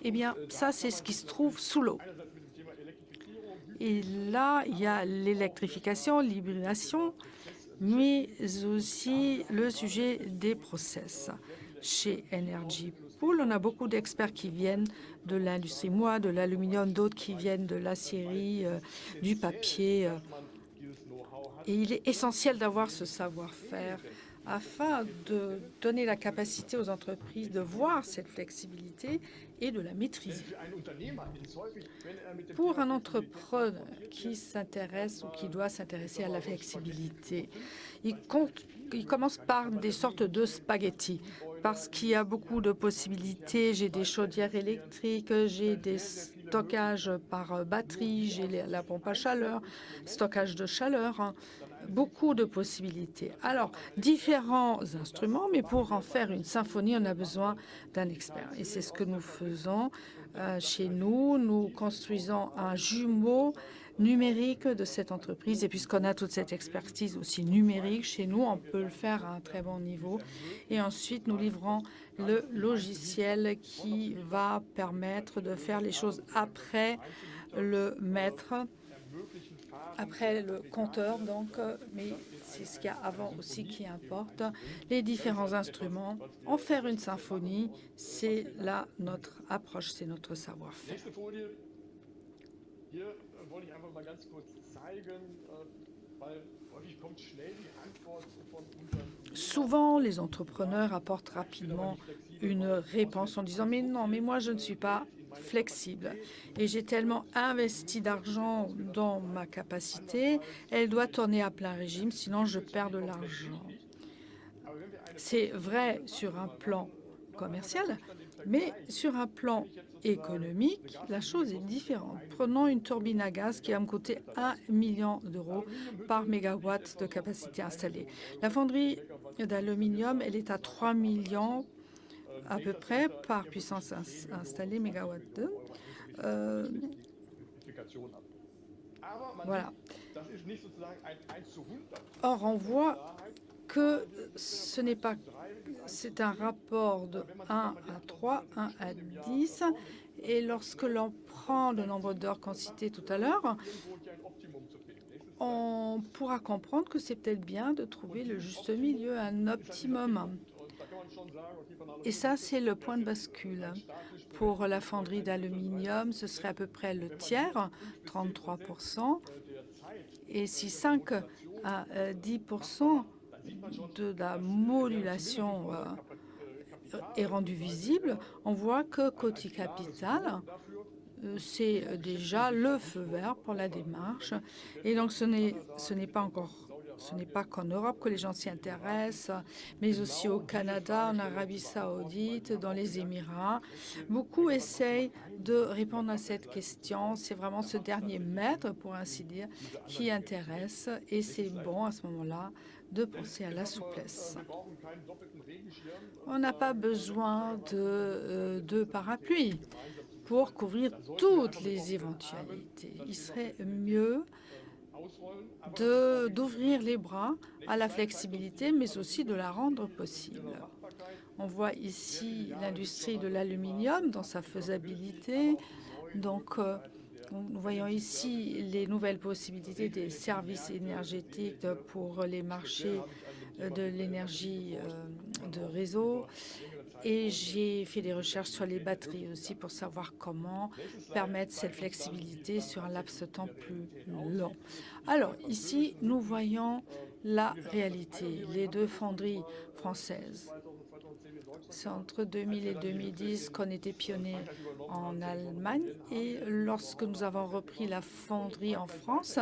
eh bien, ça, c'est ce qui se trouve sous l'eau. Et là, il y a l'électrification, l'hybridation, mais aussi le sujet des process. Chez Energy Pool, on a beaucoup d'experts qui viennent de l'industrie, moi, de l'aluminium, d'autres qui viennent de l'acierie, du papier. Et il est essentiel d'avoir ce savoir-faire afin de donner la capacité aux entreprises de voir cette flexibilité et de la maîtriser. Pour un entrepreneur qui s'intéresse ou qui doit s'intéresser à la flexibilité, il commence par des sortes de spaghettis parce qu'il y a beaucoup de possibilités. J'ai des chaudières électriques, j'ai des stockages par batterie, j'ai la pompe à chaleur, stockage de chaleur, beaucoup de possibilités. Alors, différents instruments, mais pour en faire une symphonie, on a besoin d'un expert. Et c'est ce que nous faisons chez nous. Nous construisons un jumeau numérique de cette entreprise. Et puisqu'on a toute cette expertise aussi numérique chez nous, on peut le faire à un très bon niveau. Et ensuite, nous livrons le logiciel qui va permettre de faire les choses après le maître, après le compteur, donc, mais c'est ce qu'il y a avant aussi qui importe. Les différents instruments, en faire une symphonie, c'est là notre approche, c'est notre savoir-faire. Souvent, les entrepreneurs apportent rapidement une réponse en disant « mais non, mais moi je ne suis pas flexible et j'ai tellement investi d'argent dans ma capacité, elle doit tourner à plein régime, sinon je perds de l'argent. » C'est vrai sur un plan commercial, mais sur un plan économique, la chose est différente. Prenons une turbine à gaz qui va me coûter 1 million d'euros par mégawatt de capacité installée. La fonderie d'aluminium, elle est à 3 millions à peu près par puissance installée mégawatt. Voilà. Or, on voit que ce n'est pas, c'est un rapport de 1 à 3, 1 à 10. Et lorsque l'on prend le nombre d'heures qu'on citait tout à l'heure, on pourra comprendre que c'est peut-être bien de trouver le juste milieu, un optimum. Et ça, c'est le point de bascule. Pour la fonderie d'aluminium, ce serait à peu près le tiers, 33%. Et si 5 à 10% de la modulation est rendue visible, on voit que côté capital, c'est déjà le feu vert pour la démarche. Et donc, ce n'est pas qu'en Europe que les gens s'y intéressent, mais aussi au Canada, en Arabie saoudite, dans les Émirats. Beaucoup essayent de répondre à cette question. C'est vraiment ce dernier mètre, pour ainsi dire, qui intéresse. Et c'est bon, à ce moment-là, de penser à la souplesse. On n'a pas besoin de deux parapluies pour couvrir toutes les éventualités. Il serait mieux d'ouvrir les bras à la flexibilité, mais aussi de la rendre possible. On voit ici l'industrie de l'aluminium dans sa faisabilité. Donc, nous voyons ici les nouvelles possibilités des services énergétiques pour les marchés de l'énergie de réseau. Et j'ai fait des recherches sur les batteries aussi pour savoir comment permettre cette flexibilité sur un laps de temps plus long. Alors ici, nous voyons la réalité. Les deux fonderies françaises. C'est entre 2000 et 2010 qu'on était pionniers en Allemagne. Et lorsque nous avons repris la fonderie en France,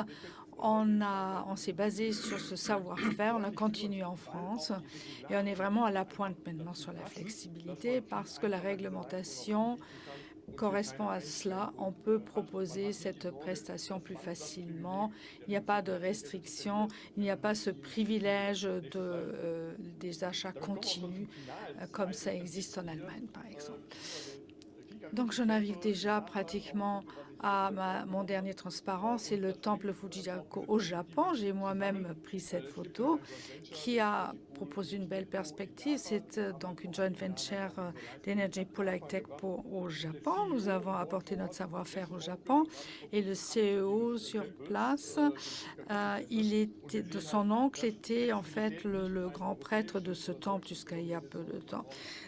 on s'est basé sur ce savoir-faire, on a continué en France et on est vraiment à la pointe maintenant sur la flexibilité parce que la réglementation correspond à cela, on peut proposer cette prestation plus facilement. Il n'y a pas de restriction, il n'y a pas ce privilège des achats continus comme ça existe en Allemagne, par exemple. Donc, j'en arrive déjà pratiquement à mon dernier transparent, c'est le temple Fujiyako au Japon. J'ai moi-même pris cette photo qui propose une belle perspective. C'est donc une joint venture d'Energy Polar Tech au Japon. Nous avons apporté notre savoir-faire au Japon et le CEO sur place, son oncle était en fait le grand prêtre de ce temple jusqu'à il y a peu de temps.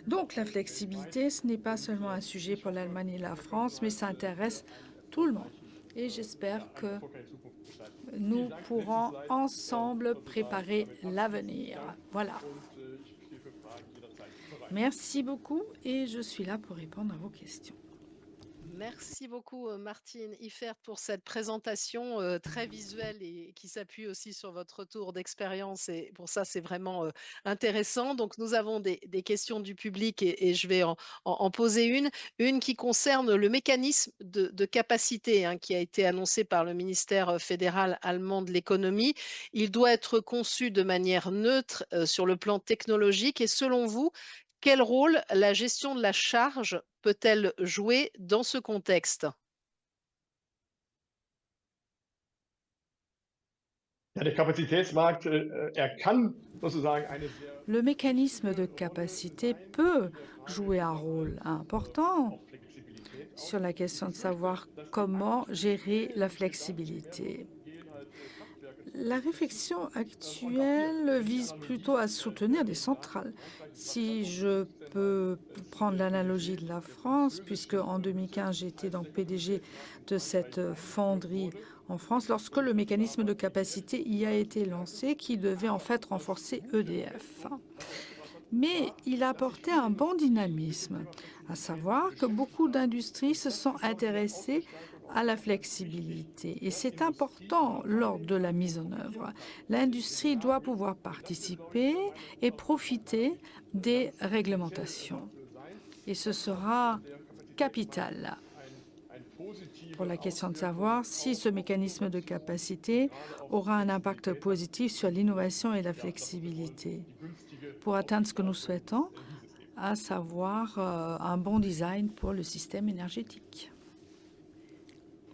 Donc la flexibilité, ce n'est pas seulement un sujet pour l'Allemagne et la France, mais ça intéresse tout le monde. Et j'espère que nous pourrons ensemble préparer l'avenir. Voilà. Merci beaucoup et je suis là pour répondre à vos questions. Merci beaucoup, Martine Iffert, pour cette présentation très visuelle et qui s'appuie aussi sur votre retour d'expérience. Et pour ça, c'est vraiment intéressant. Donc, nous avons des questions du public et je vais en poser une qui concerne le mécanisme de capacité qui a été annoncé par le ministère fédéral allemand de l'économie. Il doit être conçu de manière neutre sur le plan technologique. Et selon vous, quel rôle la gestion de la charge peut-elle jouer dans ce contexte? Ja, der Kapazitätsmarkt, kann sozusagen eine sehr Le mécanisme de capacité peut jouer un rôle important sur la question de savoir comment gérer la flexibilité. La réflexion actuelle vise plutôt à soutenir des centrales. Si je peux prendre l'analogie de la France, puisque en 2015, j'étais donc PDG de cette fonderie en France, lorsque le mécanisme de capacité y a été lancé, qui devait en fait renforcer EDF. Mais il a apporté un bon dynamisme, à savoir que beaucoup d'industries se sont intéressées à la flexibilité. Et c'est important lors de la mise en œuvre. L'industrie doit pouvoir participer et profiter des réglementations. Et ce sera capital pour la question de savoir si ce mécanisme de capacité aura un impact positif sur l'innovation et la flexibilité pour atteindre ce que nous souhaitons, à savoir un bon design pour le système énergétique.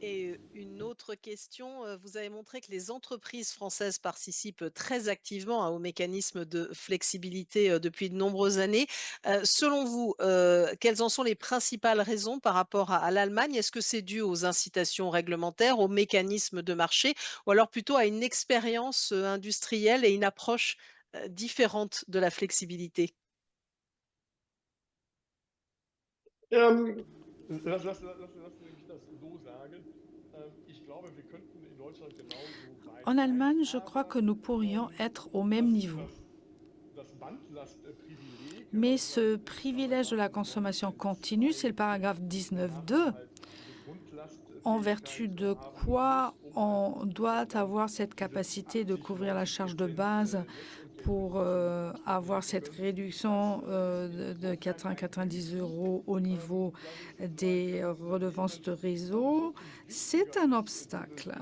Et une autre question, vous avez montré que les entreprises françaises participent très activement au mécanisme de flexibilité depuis de nombreuses années. Selon vous, quelles en sont les principales raisons par rapport à l'Allemagne? Est-ce que c'est dû aux incitations réglementaires, aux mécanismes de marché, ou alors plutôt à une expérience industrielle et une approche différente de la flexibilité? Lassen Sie mich das so sagen. Ich glaube, wir könnten in Deutschland genauso weit En Allemagne, je crois que nous pourrions être au même niveau. das Bandlastprivileg Mais ce privilège de la consommation continue, c'est le paragraphe 19.2, en vertu de quoi on doit avoir cette capacité de couvrir la charge de base pour avoir cette réduction de 490 € au niveau des redevances de réseau, c'est un obstacle.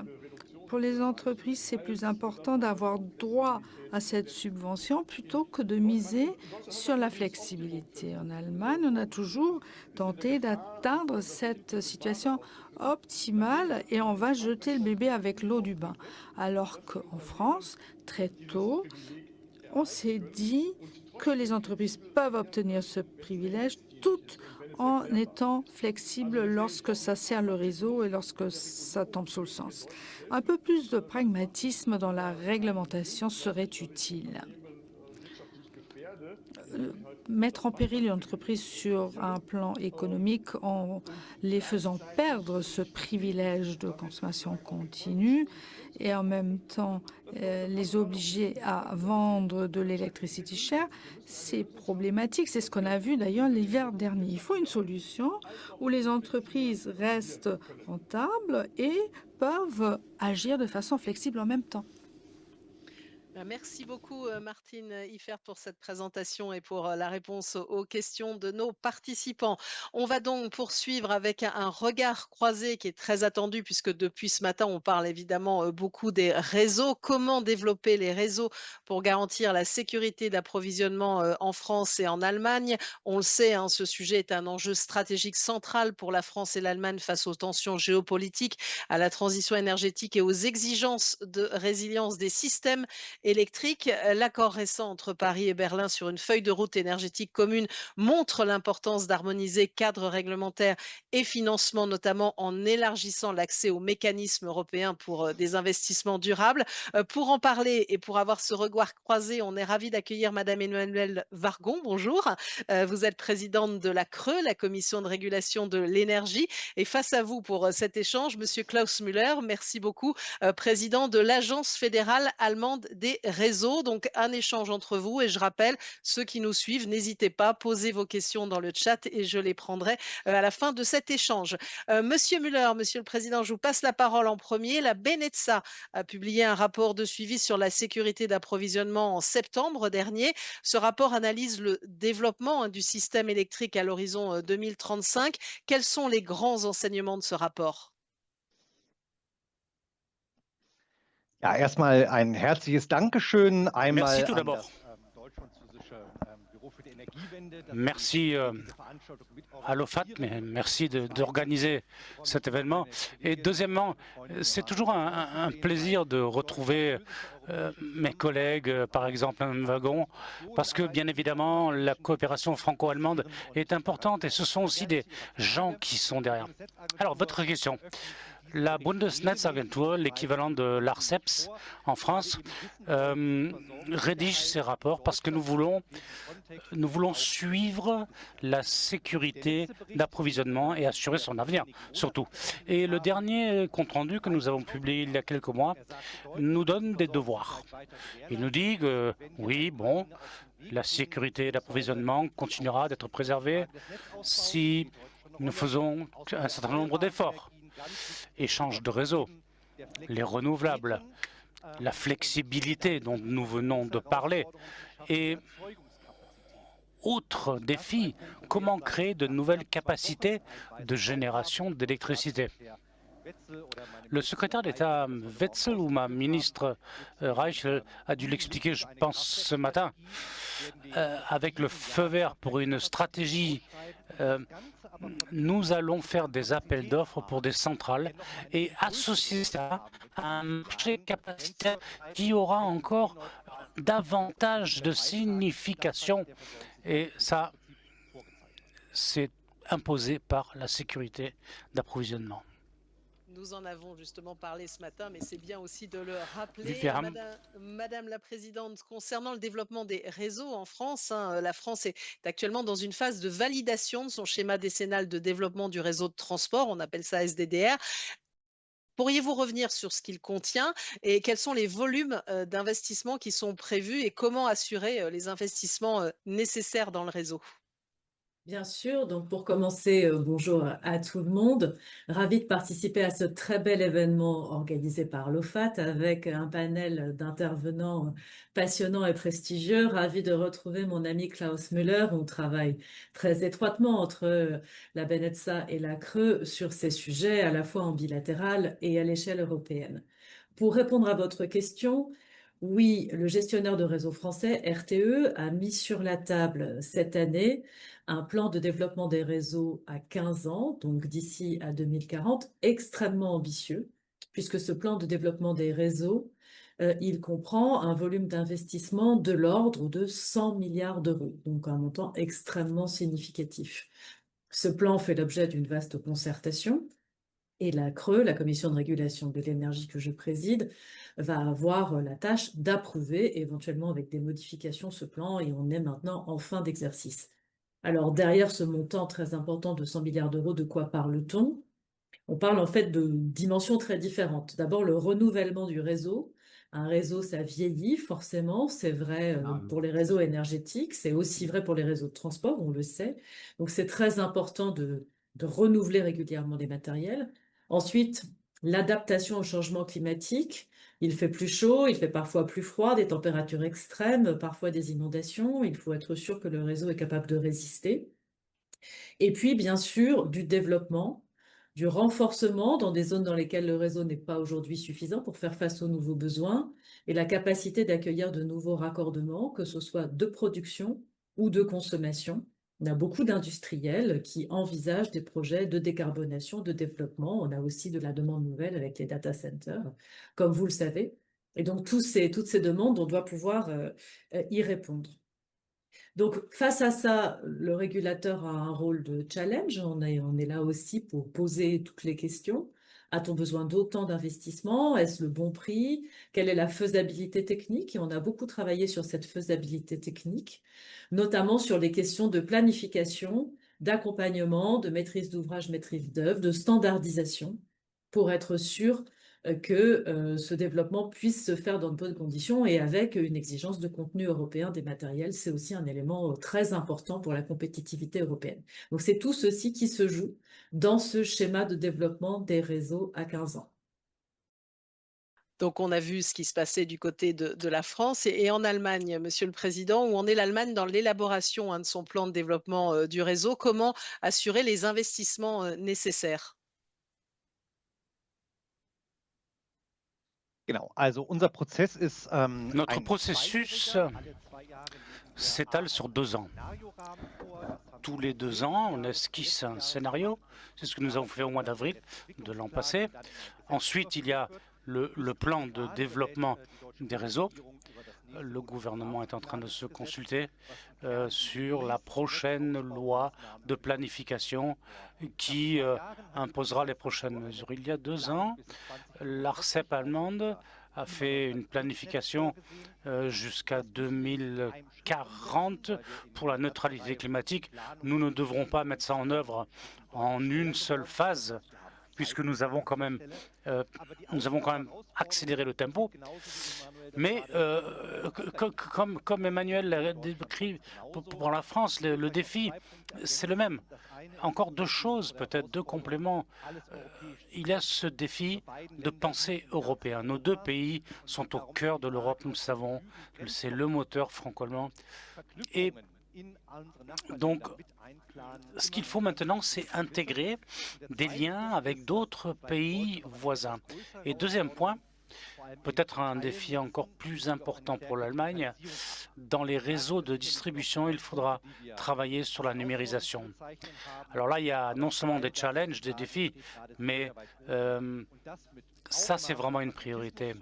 Pour les entreprises, c'est plus important d'avoir droit à cette subvention plutôt que de miser sur la flexibilité. En Allemagne, on a toujours tenté d'atteindre cette situation optimale et on va jeter le bébé avec l'eau du bain. Alors qu'en France, très tôt, on s'est dit que les entreprises peuvent obtenir ce privilège tout en étant flexibles lorsque ça sert le réseau et lorsque ça tombe sous le sens. Un peu plus de pragmatisme dans la réglementation serait utile. Mettre en péril une entreprise sur un plan économique en les faisant perdre ce privilège de consommation continue et en même temps les obliger à vendre de l'électricité chère, c'est problématique. C'est ce qu'on a vu d'ailleurs l'hiver dernier. Il faut une solution où les entreprises restent rentables et peuvent agir de façon flexible en même temps. Merci beaucoup, Martine Iffert, pour cette présentation et pour la réponse aux questions de nos participants. On va donc poursuivre avec un regard croisé qui est très attendu puisque depuis ce matin, on parle évidemment beaucoup des réseaux. Comment développer les réseaux pour garantir la sécurité d'approvisionnement en France et en Allemagne? On le sait, hein, ce sujet est un enjeu stratégique central pour la France et l'Allemagne face aux tensions géopolitiques, à la transition énergétique et aux exigences de résilience des systèmes électrique. L'accord récent entre Paris et Berlin sur une feuille de route énergétique commune montre l'importance d'harmoniser cadre réglementaire et financement, notamment en élargissant l'accès aux mécanismes européens pour des investissements durables. Pour en parler et pour avoir ce regard croisé, on est ravi d'accueillir Madame Emmanuelle Vargon. Bonjour. Vous êtes présidente de la CRE, la Commission de régulation de l'énergie. Et face à vous pour cet échange, Monsieur Klaus Müller, merci beaucoup, président de l'Agence fédérale allemande des réseaux. Donc, un échange entre vous. Et je rappelle, ceux qui nous suivent, n'hésitez pas, posez vos questions dans le chat et je les prendrai à la fin de cet échange. Monsieur Müller, Monsieur le Président, je vous passe la parole en premier. La BNetzA a publié un rapport de suivi sur la sécurité d'approvisionnement en septembre dernier. Ce rapport analyse le développement, hein, du système électrique à l'horizon 2035. Quels sont les grands enseignements de ce rapport? Ja, erstmal ein herzliches Dankeschön Merci einmal tout an d'abord. das deutsch-französische Büro für die Energiewende. Merci à l'OFAT, mais merci d'organiser cet événement. Et deuxièmement, c'est toujours un plaisir de retrouver mes collègues, par exemple un wagon, parce que bien évidemment, la coopération franco-allemande est importante et ce sont aussi des gens qui sont derrière. Alors, votre question. La Bundesnetzagentur, l'équivalent de l'ARCEPS en France, rédige ces rapports parce que nous voulons suivre la sécurité d'approvisionnement et assurer son avenir, surtout. Et le dernier compte-rendu que nous avons publié il y a quelques mois nous donne des devoirs. Il nous dit que, oui, bon, la sécurité d'approvisionnement continuera d'être préservée si nous faisons un certain nombre d'efforts. Échange de réseau, les renouvelables, la flexibilité dont nous venons de parler et autre défi, comment créer de nouvelles capacités de génération d'électricité. Le secrétaire d'État Wetzel ou ma ministre Reichel a dû l'expliquer, je pense, ce matin, avec le feu vert pour une stratégie. Nous allons faire des appels d'offres pour des centrales et associer ça à un marché capacitaire qui aura encore davantage de signification. Et ça, c'est imposé par la sécurité d'approvisionnement. Nous en avons justement parlé ce matin, mais c'est bien aussi de le rappeler. Viviane. Madame la Présidente, concernant le développement des réseaux en France, hein, la France est actuellement dans une phase de validation de son schéma décennal de développement du réseau de transport, on appelle ça SDDR. Pourriez-vous revenir sur ce qu'il contient et quels sont les volumes d'investissement qui sont prévus et comment assurer les investissements nécessaires dans le réseau? Bien sûr, donc pour commencer, bonjour à tout le monde. Ravi de participer à ce très bel événement organisé par l'OFAT avec un panel d'intervenants passionnants et prestigieux. Ravi de retrouver mon ami Klaus Müller. On travaille très étroitement entre la BNetzA et la CRE sur ces sujets, à la fois en bilatéral et à l'échelle européenne. Pour répondre à votre question, oui, le gestionnaire de réseau français, RTE, a mis sur la table cette année un plan de développement des réseaux à 15 ans, donc d'ici à 2040, extrêmement ambitieux, puisque ce plan de développement des réseaux, il comprend un volume d'investissement de l'ordre de 100 milliards d'euros, donc un montant extrêmement significatif. Ce plan fait l'objet d'une vaste concertation et la CRE, la Commission de régulation de l'énergie que je préside, va avoir la tâche d'approuver éventuellement avec des modifications ce plan et on est maintenant en fin d'exercice. Alors derrière ce montant très important de 100 milliards d'euros, de quoi parle-t-on? On parle en fait de dimensions très différentes. D'abord le renouvellement du réseau. Un réseau, ça vieillit forcément, c'est vrai pour les réseaux énergétiques, c'est aussi vrai pour les réseaux de transport, on le sait. Donc c'est très important de renouveler régulièrement les matériels. Ensuite, l'adaptation au changement climatique. Il fait plus chaud, il fait parfois plus froid, des températures extrêmes, parfois des inondations. Il faut être sûr que le réseau est capable de résister. Et puis, bien sûr, du développement, du renforcement dans des zones dans lesquelles le réseau n'est pas aujourd'hui suffisant pour faire face aux nouveaux besoins et la capacité d'accueillir de nouveaux raccordements, que ce soit de production ou de consommation. On a beaucoup d'industriels qui envisagent des projets de décarbonation, de développement. On a aussi de la demande nouvelle avec les data centers, comme vous le savez. Et donc, toutes ces demandes, on doit pouvoir y répondre. Donc, face à ça, le régulateur a un rôle de challenge. On est là aussi pour poser toutes les questions. A-t-on besoin d'autant d'investissements? Est-ce le bon prix? Quelle est la faisabilité technique? Et on a beaucoup travaillé sur cette faisabilité technique, notamment sur les questions de planification, d'accompagnement, de maîtrise d'ouvrage, maîtrise d'œuvre, de standardisation, pour être sûr que ce développement puisse se faire dans de bonnes conditions et avec une exigence de contenu européen des matériels. C'est aussi un élément très important pour la compétitivité européenne. Donc c'est tout ceci qui se joue dans ce schéma de développement des réseaux à 15 ans. Donc, on a vu ce qui se passait du côté de la France et en Allemagne, Monsieur le Président, où en est l'Allemagne dans l'élaboration de son plan de développement du réseau? Comment assurer les investissements nécessaires? Genau, also unser Prozess ist Notre ein processus zweijähriger, alle 2 Jahre legen wir s'étale sur 2 ans. Szenariorahmen vor. Das haben Tous wir les 2 ans, on letztes esquisse un Jahr scénario. C'est ce que nous avons fait au mois d'avril de l'an passé. Ensuite, il y a le plan de développement des réseaux. Le gouvernement est en train de se consulter sur la prochaine loi de planification qui imposera les prochaines mesures. Il y a 2 ans, l'ARCEP allemande a fait une planification jusqu'à 2040 pour la neutralité climatique. Nous ne devrons pas mettre ça en œuvre en une seule phase, puisque nous avons quand même accéléré le tempo. Mais comme Emmanuel l'a décrit pour la France, le défi, c'est le même. Encore 2 choses, peut-être 2 compléments. Il y a ce défi de pensée européen. Nos 2 pays sont au cœur de l'Europe, nous le savons. C'est le moteur franco-allemand. Et donc, ce qu'il faut maintenant, c'est intégrer des liens avec d'autres pays voisins. Et deuxième point, peut-être un défi encore plus important pour l'Allemagne, dans les réseaux de distribution, il faudra travailler sur la numérisation. Alors là, il y a non seulement des challenges, des défis, mais ça, c'est vraiment une priorité.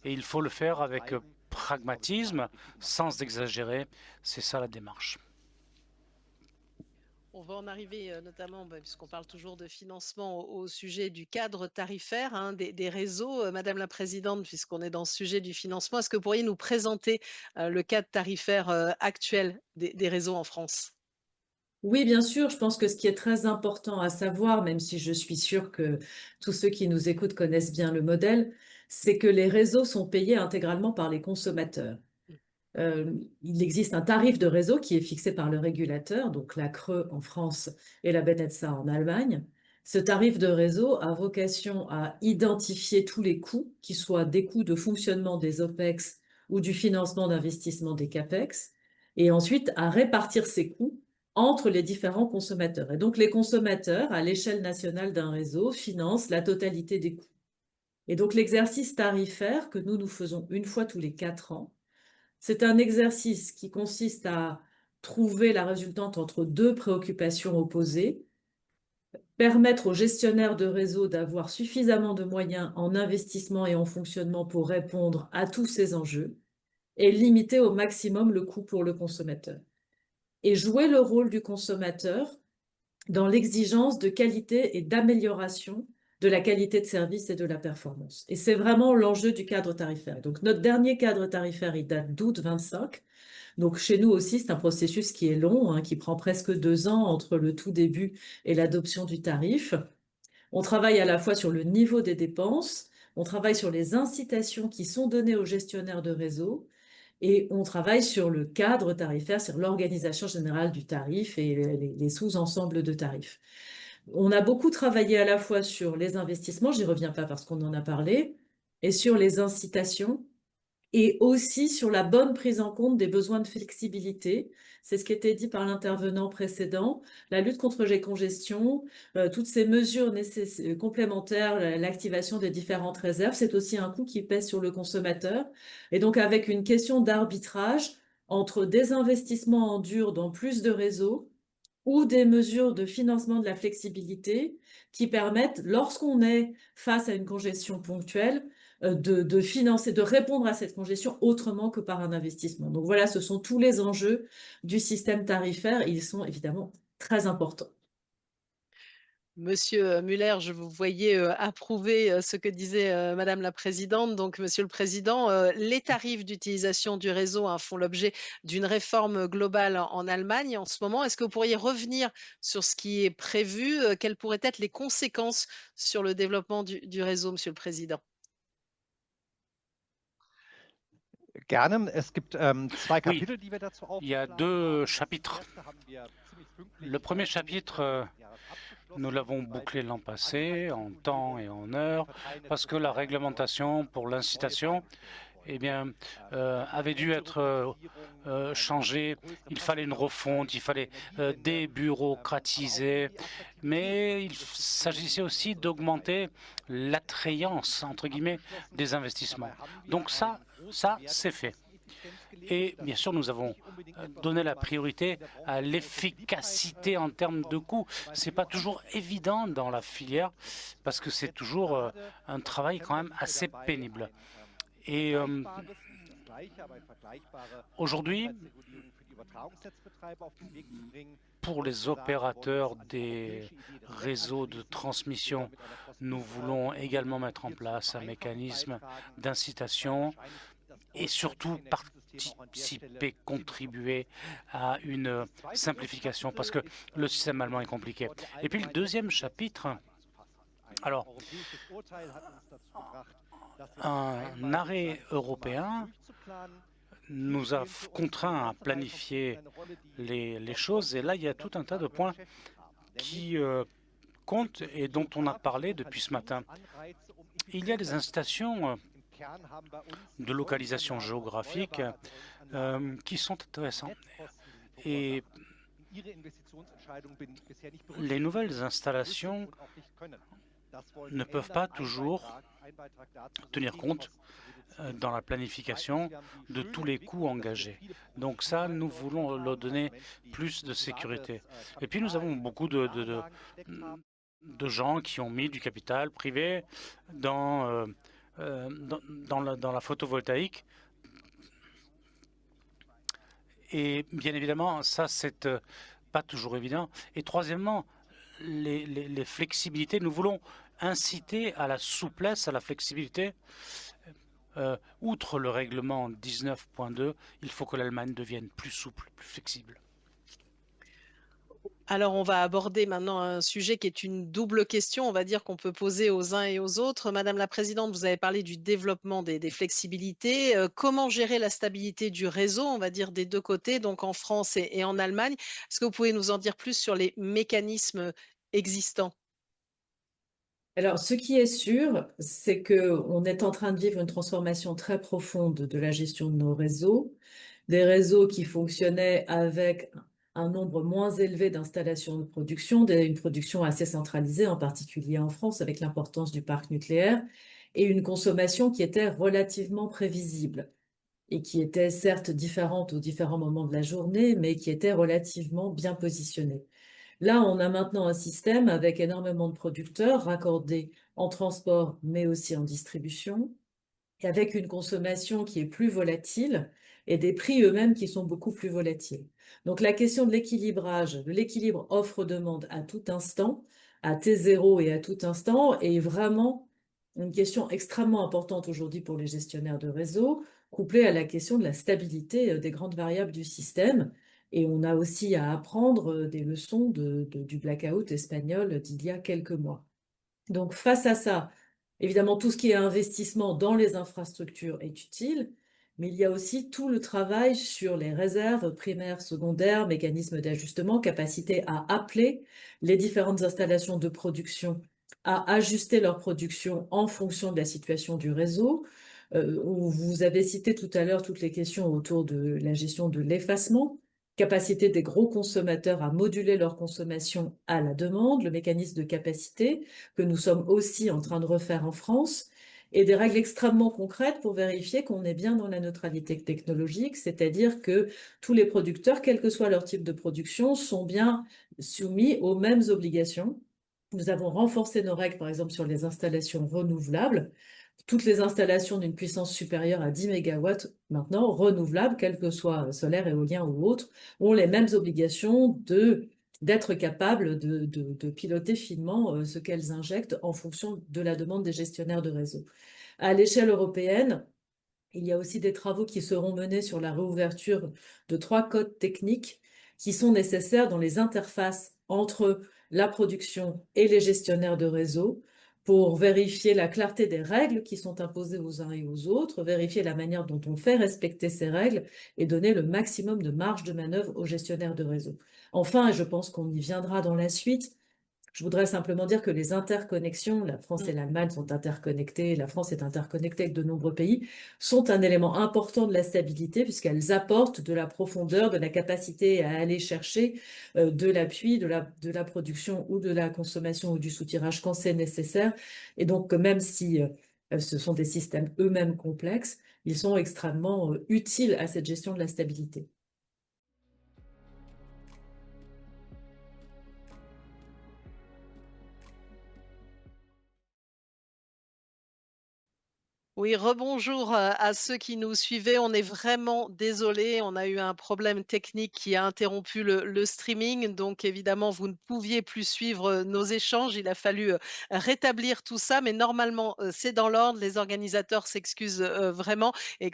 Et il faut le faire avec pragmatisme, sans exagérer. C'est ça la démarche. On va en arriver notamment, puisqu'on parle toujours de financement, au sujet du cadre tarifaire des réseaux. Madame la Présidente, puisqu'on est dans ce sujet du financement, est-ce que vous pourriez nous présenter le cadre tarifaire actuel des réseaux en France? Oui, bien sûr, je pense que ce qui est très important à savoir, même si je suis sûre que tous ceux qui nous écoutent connaissent bien le modèle, c'est que les réseaux sont payés intégralement par les consommateurs. Il existe un tarif de réseau qui est fixé par le régulateur, donc la CRE en France et la BNetzA en Allemagne. Ce tarif de réseau a vocation à identifier tous les coûts, qui soient des coûts de fonctionnement des OPEX ou du financement d'investissement des CAPEX, et ensuite à répartir ces coûts entre les différents consommateurs. Et donc les consommateurs, à l'échelle nationale d'un réseau, financent la totalité des coûts. Et donc l'exercice tarifaire que nous faisons une fois tous les 4 ans, c'est un exercice qui consiste à trouver la résultante entre 2 préoccupations opposées, permettre aux gestionnaires de réseau d'avoir suffisamment de moyens en investissement et en fonctionnement pour répondre à tous ces enjeux, et limiter au maximum le coût pour le consommateur. Et jouer le rôle du consommateur dans l'exigence de qualité et d'amélioration de la qualité de service et de la performance. Et c'est vraiment l'enjeu du cadre tarifaire. Donc notre dernier cadre tarifaire, il date d'août 25. Donc chez nous aussi, c'est un processus qui est long, qui prend presque 2 ans entre le tout début et l'adoption du tarif. On travaille à la fois sur le niveau des dépenses, on travaille sur les incitations qui sont données aux gestionnaires de réseau, et on travaille sur le cadre tarifaire, sur l'organisation générale du tarif et les sous-ensembles de tarifs. On a beaucoup travaillé à la fois sur les investissements, j'y reviens pas parce qu'on en a parlé, et sur les incitations, et aussi sur la bonne prise en compte des besoins de flexibilité. C'est ce qui était dit par l'intervenant précédent. La lutte contre les congestions, toutes ces mesures complémentaires, l'activation des différentes réserves, c'est aussi un coût qui pèse sur le consommateur. Et donc avec une question d'arbitrage entre des investissements en dur dans plus de réseaux ou des mesures de financement de la flexibilité qui permettent, lorsqu'on est face à une congestion ponctuelle, de financer, de répondre à cette congestion autrement que par un investissement. Donc voilà, ce sont tous les enjeux du système tarifaire et ils sont évidemment très importants. Monsieur Muller, je vous voyais approuver ce que disait Madame la Présidente. Donc, Monsieur le Président, les tarifs d'utilisation du réseau hein, font l'objet d'une réforme globale en Allemagne en ce moment. Est-ce que vous pourriez revenir sur ce qui est prévu? Quelles pourraient être les conséquences sur le développement du réseau, Monsieur le Président? Gerne. Es gibt zwei Oui, Kapitel, die wir dazu il y a aufgeschlagen deux haben. chapitres. Das erste haben wir ziemlich pünktlich Le premier chapitre, nous l'avons bouclé l'an passé, en temps et en heure, parce que la réglementation pour l'incitation eh bien, avait dû être changée. Il fallait une refonte, il fallait débureaucratiser, mais il s'agissait aussi d'augmenter l'attrayance, entre guillemets, des investissements. Donc ça c'est fait. Et bien sûr, nous avons donné la priorité à l'efficacité en termes de coûts. Ce n'est pas toujours évident dans la filière parce que c'est toujours un travail quand même assez pénible. Et aujourd'hui, pour les opérateurs des réseaux de transmission, nous voulons également mettre en place un mécanisme d'incitation et surtout participer, contribuer à une simplification parce que le système allemand est compliqué. Et puis le deuxième chapitre, alors, un arrêt européen nous a contraints à planifier les choses et là, il y a tout un tas de points qui comptent et dont on a parlé depuis ce matin. Il y a des incitations de localisation géographique qui sont intéressants. Et les nouvelles installations ne peuvent pas toujours tenir compte dans la planification de tous les coûts engagés. Donc ça, nous voulons leur donner plus de sécurité. Et puis nous avons beaucoup de gens qui ont mis du capital privé dans la photovoltaïque. Et bien évidemment, ça, c'est pas toujours évident. Et troisièmement, les flexibilités. Nous voulons inciter à la souplesse, à la flexibilité. Outre le règlement 19.2, il faut que l'Allemagne devienne plus souple, plus flexible. Alors, on va aborder maintenant un sujet qui est une double question, on va dire, qu'on peut poser aux uns et aux autres. Madame la Présidente, vous avez parlé du développement des flexibilités. Comment gérer la stabilité du réseau, on va dire, des deux côtés, donc en France et en Allemagne? Est-ce que vous pouvez nous en dire plus sur les mécanismes existants? Alors, ce qui est sûr, c'est qu'on est en train de vivre une transformation très profonde de la gestion de nos réseaux, des réseaux qui fonctionnaient avec un nombre moins élevé d'installations de production, une production assez centralisée, en particulier en France, avec l'importance du parc nucléaire, et une consommation qui était relativement prévisible et qui était certes différente aux différents moments de la journée, mais qui était relativement bien positionnée. Là, on a maintenant un système avec énormément de producteurs raccordés en transport, mais aussi en distribution, et avec une consommation qui est plus volatile et des prix eux-mêmes qui sont beaucoup plus volatiles. Donc la question de l'équilibrage, de l'équilibre offre-demande à tout instant, à T0 et à tout instant, est vraiment une question extrêmement importante aujourd'hui pour les gestionnaires de réseau, couplée à la question de la stabilité des grandes variables du système. Et on a aussi à apprendre des leçons du blackout espagnol d'il y a quelques mois. Donc face à ça, évidemment, tout ce qui est investissement dans les infrastructures est utile, Mais il y a aussi tout le travail sur les réserves primaires, secondaires, mécanismes d'ajustement, capacité à appeler les différentes installations de production à ajuster leur production en fonction de la situation du réseau. Vous avez cité tout à l'heure toutes les questions autour de la gestion de l'effacement, capacité des gros consommateurs à moduler leur consommation à la demande, le mécanisme de capacité que nous sommes aussi en train de refaire en France, et des règles extrêmement concrètes pour vérifier qu'on est bien dans la neutralité technologique, c'est-à-dire que tous les producteurs, quel que soit leur type de production, sont bien soumis aux mêmes obligations. Nous avons renforcé nos règles, par exemple, sur les installations renouvelables. Toutes les installations d'une puissance supérieure à 10 MW, maintenant renouvelables, quel que soit solaire, éolien ou autre, ont les mêmes obligations d'être capables de piloter finement ce qu'elles injectent en fonction de la demande des gestionnaires de réseau. À l'échelle européenne, il y a aussi des travaux qui seront menés sur la réouverture de 3 codes techniques qui sont nécessaires dans les interfaces entre la production et les gestionnaires de réseau pour vérifier la clarté des règles qui sont imposées aux uns et aux autres, vérifier la manière dont on fait respecter ces règles et donner le maximum de marge de manœuvre aux gestionnaires de réseau. Enfin, et je pense qu'on y viendra dans la suite, je voudrais simplement dire que les interconnexions, la France et l'Allemagne sont interconnectées, la France est interconnectée avec de nombreux pays, sont un élément important de la stabilité puisqu'elles apportent de la profondeur, de la capacité à aller chercher de l'appui, de la production ou de la consommation ou du soutirage quand c'est nécessaire. Et donc, même si ce sont des systèmes eux-mêmes complexes, ils sont extrêmement utiles à cette gestion de la stabilité. Oui, rebonjour à ceux qui nous suivaient. On est vraiment désolé. On a eu un problème technique qui a interrompu le streaming. Donc, évidemment, vous ne pouviez plus suivre nos échanges. Il a fallu rétablir tout ça. Mais normalement, c'est dans l'ordre. Les organisateurs s'excusent vraiment. Et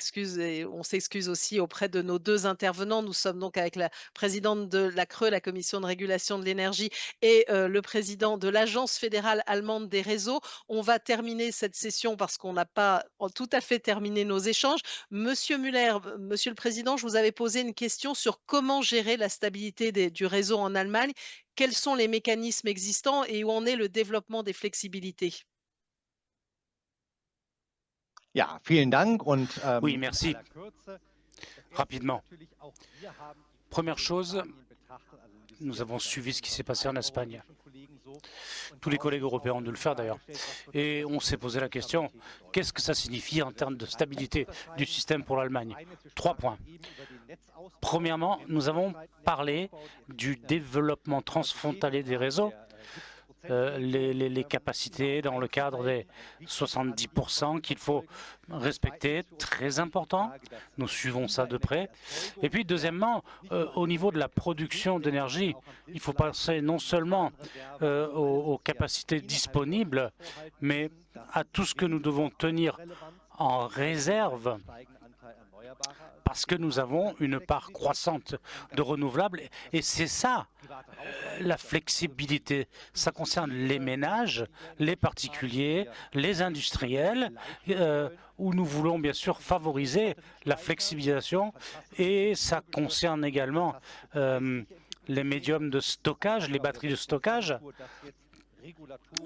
on s'excuse aussi auprès de nos deux intervenants. Nous sommes donc avec la présidente de la CRE, la Commission de régulation de l'énergie, et le président de l'Agence fédérale allemande des réseaux. On va terminer cette session parce qu'on n'a pas tout à fait terminé nos échanges. Monsieur Muller, Monsieur le Président, je vous avais posé une question sur comment gérer la stabilité du réseau en Allemagne. Quels sont les mécanismes existants et où en est le développement des flexibilités? Ja, vielen Dank und Oui, in merci. aller Kürze. Rapidement. Première chose, nous avons suivi ce qui s'est passé en Espagne. Tous les collègues européens ont dû le faire d'ailleurs. Et on s'est posé la question, qu'est-ce que ça signifie en termes de stabilité du système pour l'Allemagne? 3 points. Premièrement, nous avons parlé du développement transfrontalier des réseaux, les capacités dans le cadre des 70% qu'il faut respecter, très important. Nous suivons ça de près. Et puis, deuxièmement, au niveau de la production d'énergie, il faut penser non seulement aux capacités disponibles, mais à tout ce que nous devons tenir en réserve parce que nous avons une part croissante de renouvelables et c'est ça la flexibilité. Ça concerne les ménages, les particuliers, les industriels, où nous voulons bien sûr favoriser la flexibilisation et ça concerne également les médiums de stockage, les batteries de stockage.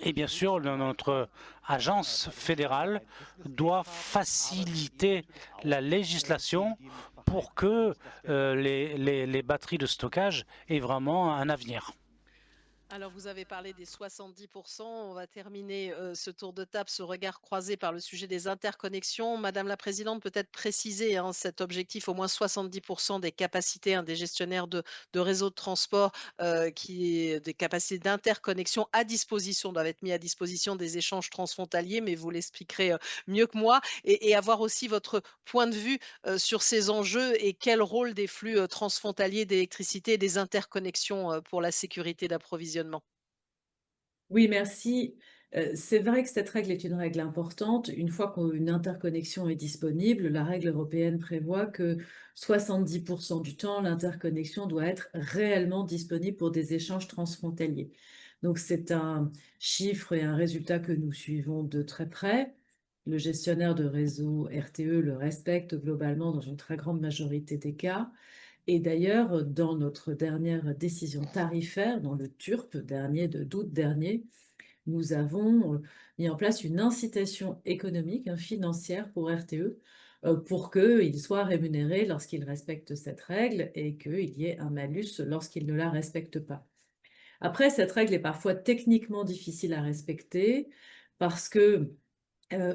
Et bien sûr, notre agence fédérale doit faciliter la législation pour que les batteries de stockage aient vraiment un avenir. Alors, vous avez parlé des 70%. On va terminer ce tour de table, ce regard croisé par le sujet des interconnexions. Madame la Présidente, peut-être préciser cet objectif, au moins 70% des capacités des gestionnaires de réseaux de transport, des capacités d'interconnexion à disposition, doivent être mis à disposition des échanges transfrontaliers, mais vous l'expliquerez mieux que moi, et avoir aussi votre point de vue sur ces enjeux et quel rôle des flux transfrontaliers d'électricité et des interconnexions pour la sécurité d'approvisionnement. Oui, merci. C'est vrai que cette règle est une règle importante. Une fois qu'une interconnexion est disponible, la règle européenne prévoit que 70% du temps, l'interconnexion doit être réellement disponible pour des échanges transfrontaliers. Donc c'est un chiffre et un résultat que nous suivons de très près. Le gestionnaire de réseau RTE le respecte globalement dans une très grande majorité des cas. Et d'ailleurs, dans notre dernière décision tarifaire, dans le TURP dernier d'août dernier, nous avons mis en place une incitation économique, financière pour RTE, pour qu'il soit rémunéré lorsqu'il respecte cette règle et qu'il y ait un malus lorsqu'il ne la respecte pas. Après, cette règle est parfois techniquement difficile à respecter parce que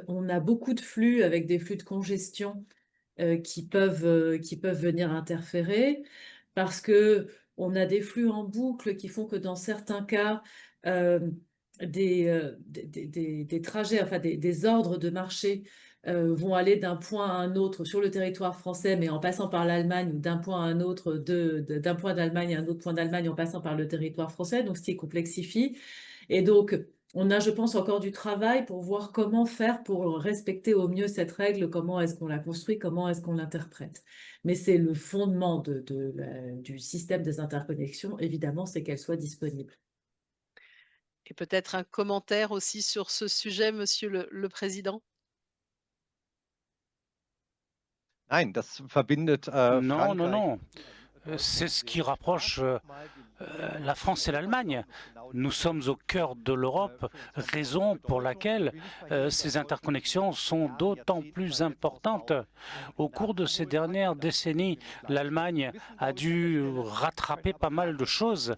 on a beaucoup de flux avec des flux de congestion qui peuvent venir interférer parce que on a des flux en boucle qui font que dans certains cas, euh, des trajets, enfin des ordres de marché vont aller d'un point à un autre sur le territoire français, mais en passant par l'Allemagne, ou d'un point à un autre, d'un point d'Allemagne à un autre point d'Allemagne en passant par le territoire français, donc ce qui complexifie. Et donc, on a, je pense, encore du travail pour voir comment faire pour respecter au mieux cette règle, comment est-ce qu'on la construit, comment est-ce qu'on l'interprète. Mais c'est le fondement du système des interconnexions, évidemment, c'est qu'elle soit disponible. Et peut-être un commentaire aussi sur ce sujet, monsieur le président? Nein, das verbindet Non, non, Frankreich. non. C'est ce qui rapproche la France et l'Allemagne. Nous sommes au cœur de l'Europe, raison pour laquelle ces interconnexions sont d'autant plus importantes. Au cours de ces dernières décennies, l'Allemagne a dû rattraper pas mal de choses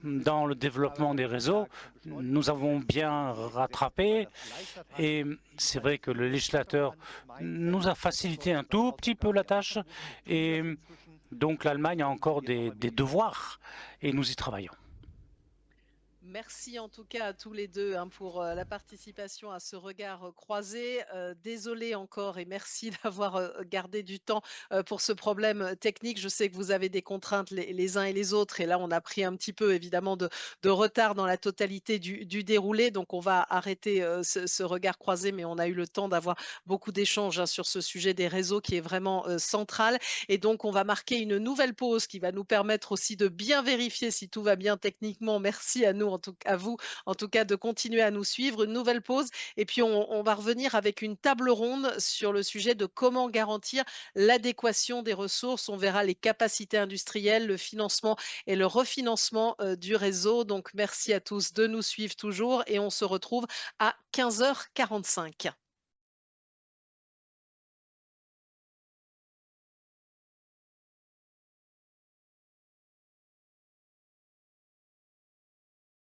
dans le développement des réseaux. Nous avons bien rattrapé et c'est vrai que le législateur nous a facilité un tout petit peu la tâche et donc l'Allemagne a encore des devoirs et nous y travaillons. Merci en tout cas à tous les deux hein, pour la participation à ce regard croisé. Désolé encore et merci d'avoir gardé du temps pour ce problème technique. Je sais que vous avez des contraintes les uns et les autres et là on a pris un petit peu évidemment de retard dans la totalité du déroulé. Donc on va arrêter ce regard croisé, mais on a eu le temps d'avoir beaucoup d'échanges hein, sur ce sujet des réseaux qui est vraiment central. Et donc on va marquer une nouvelle pause qui va nous permettre aussi de bien vérifier si tout va bien techniquement. Merci à nous à vous, en tout cas, de continuer à nous suivre. Une nouvelle pause et puis on va revenir avec une table ronde sur le sujet de comment garantir l'adéquation des ressources. On verra les capacités industrielles, le financement et le refinancement du réseau. Donc merci à tous de nous suivre toujours et on se retrouve à 15h45.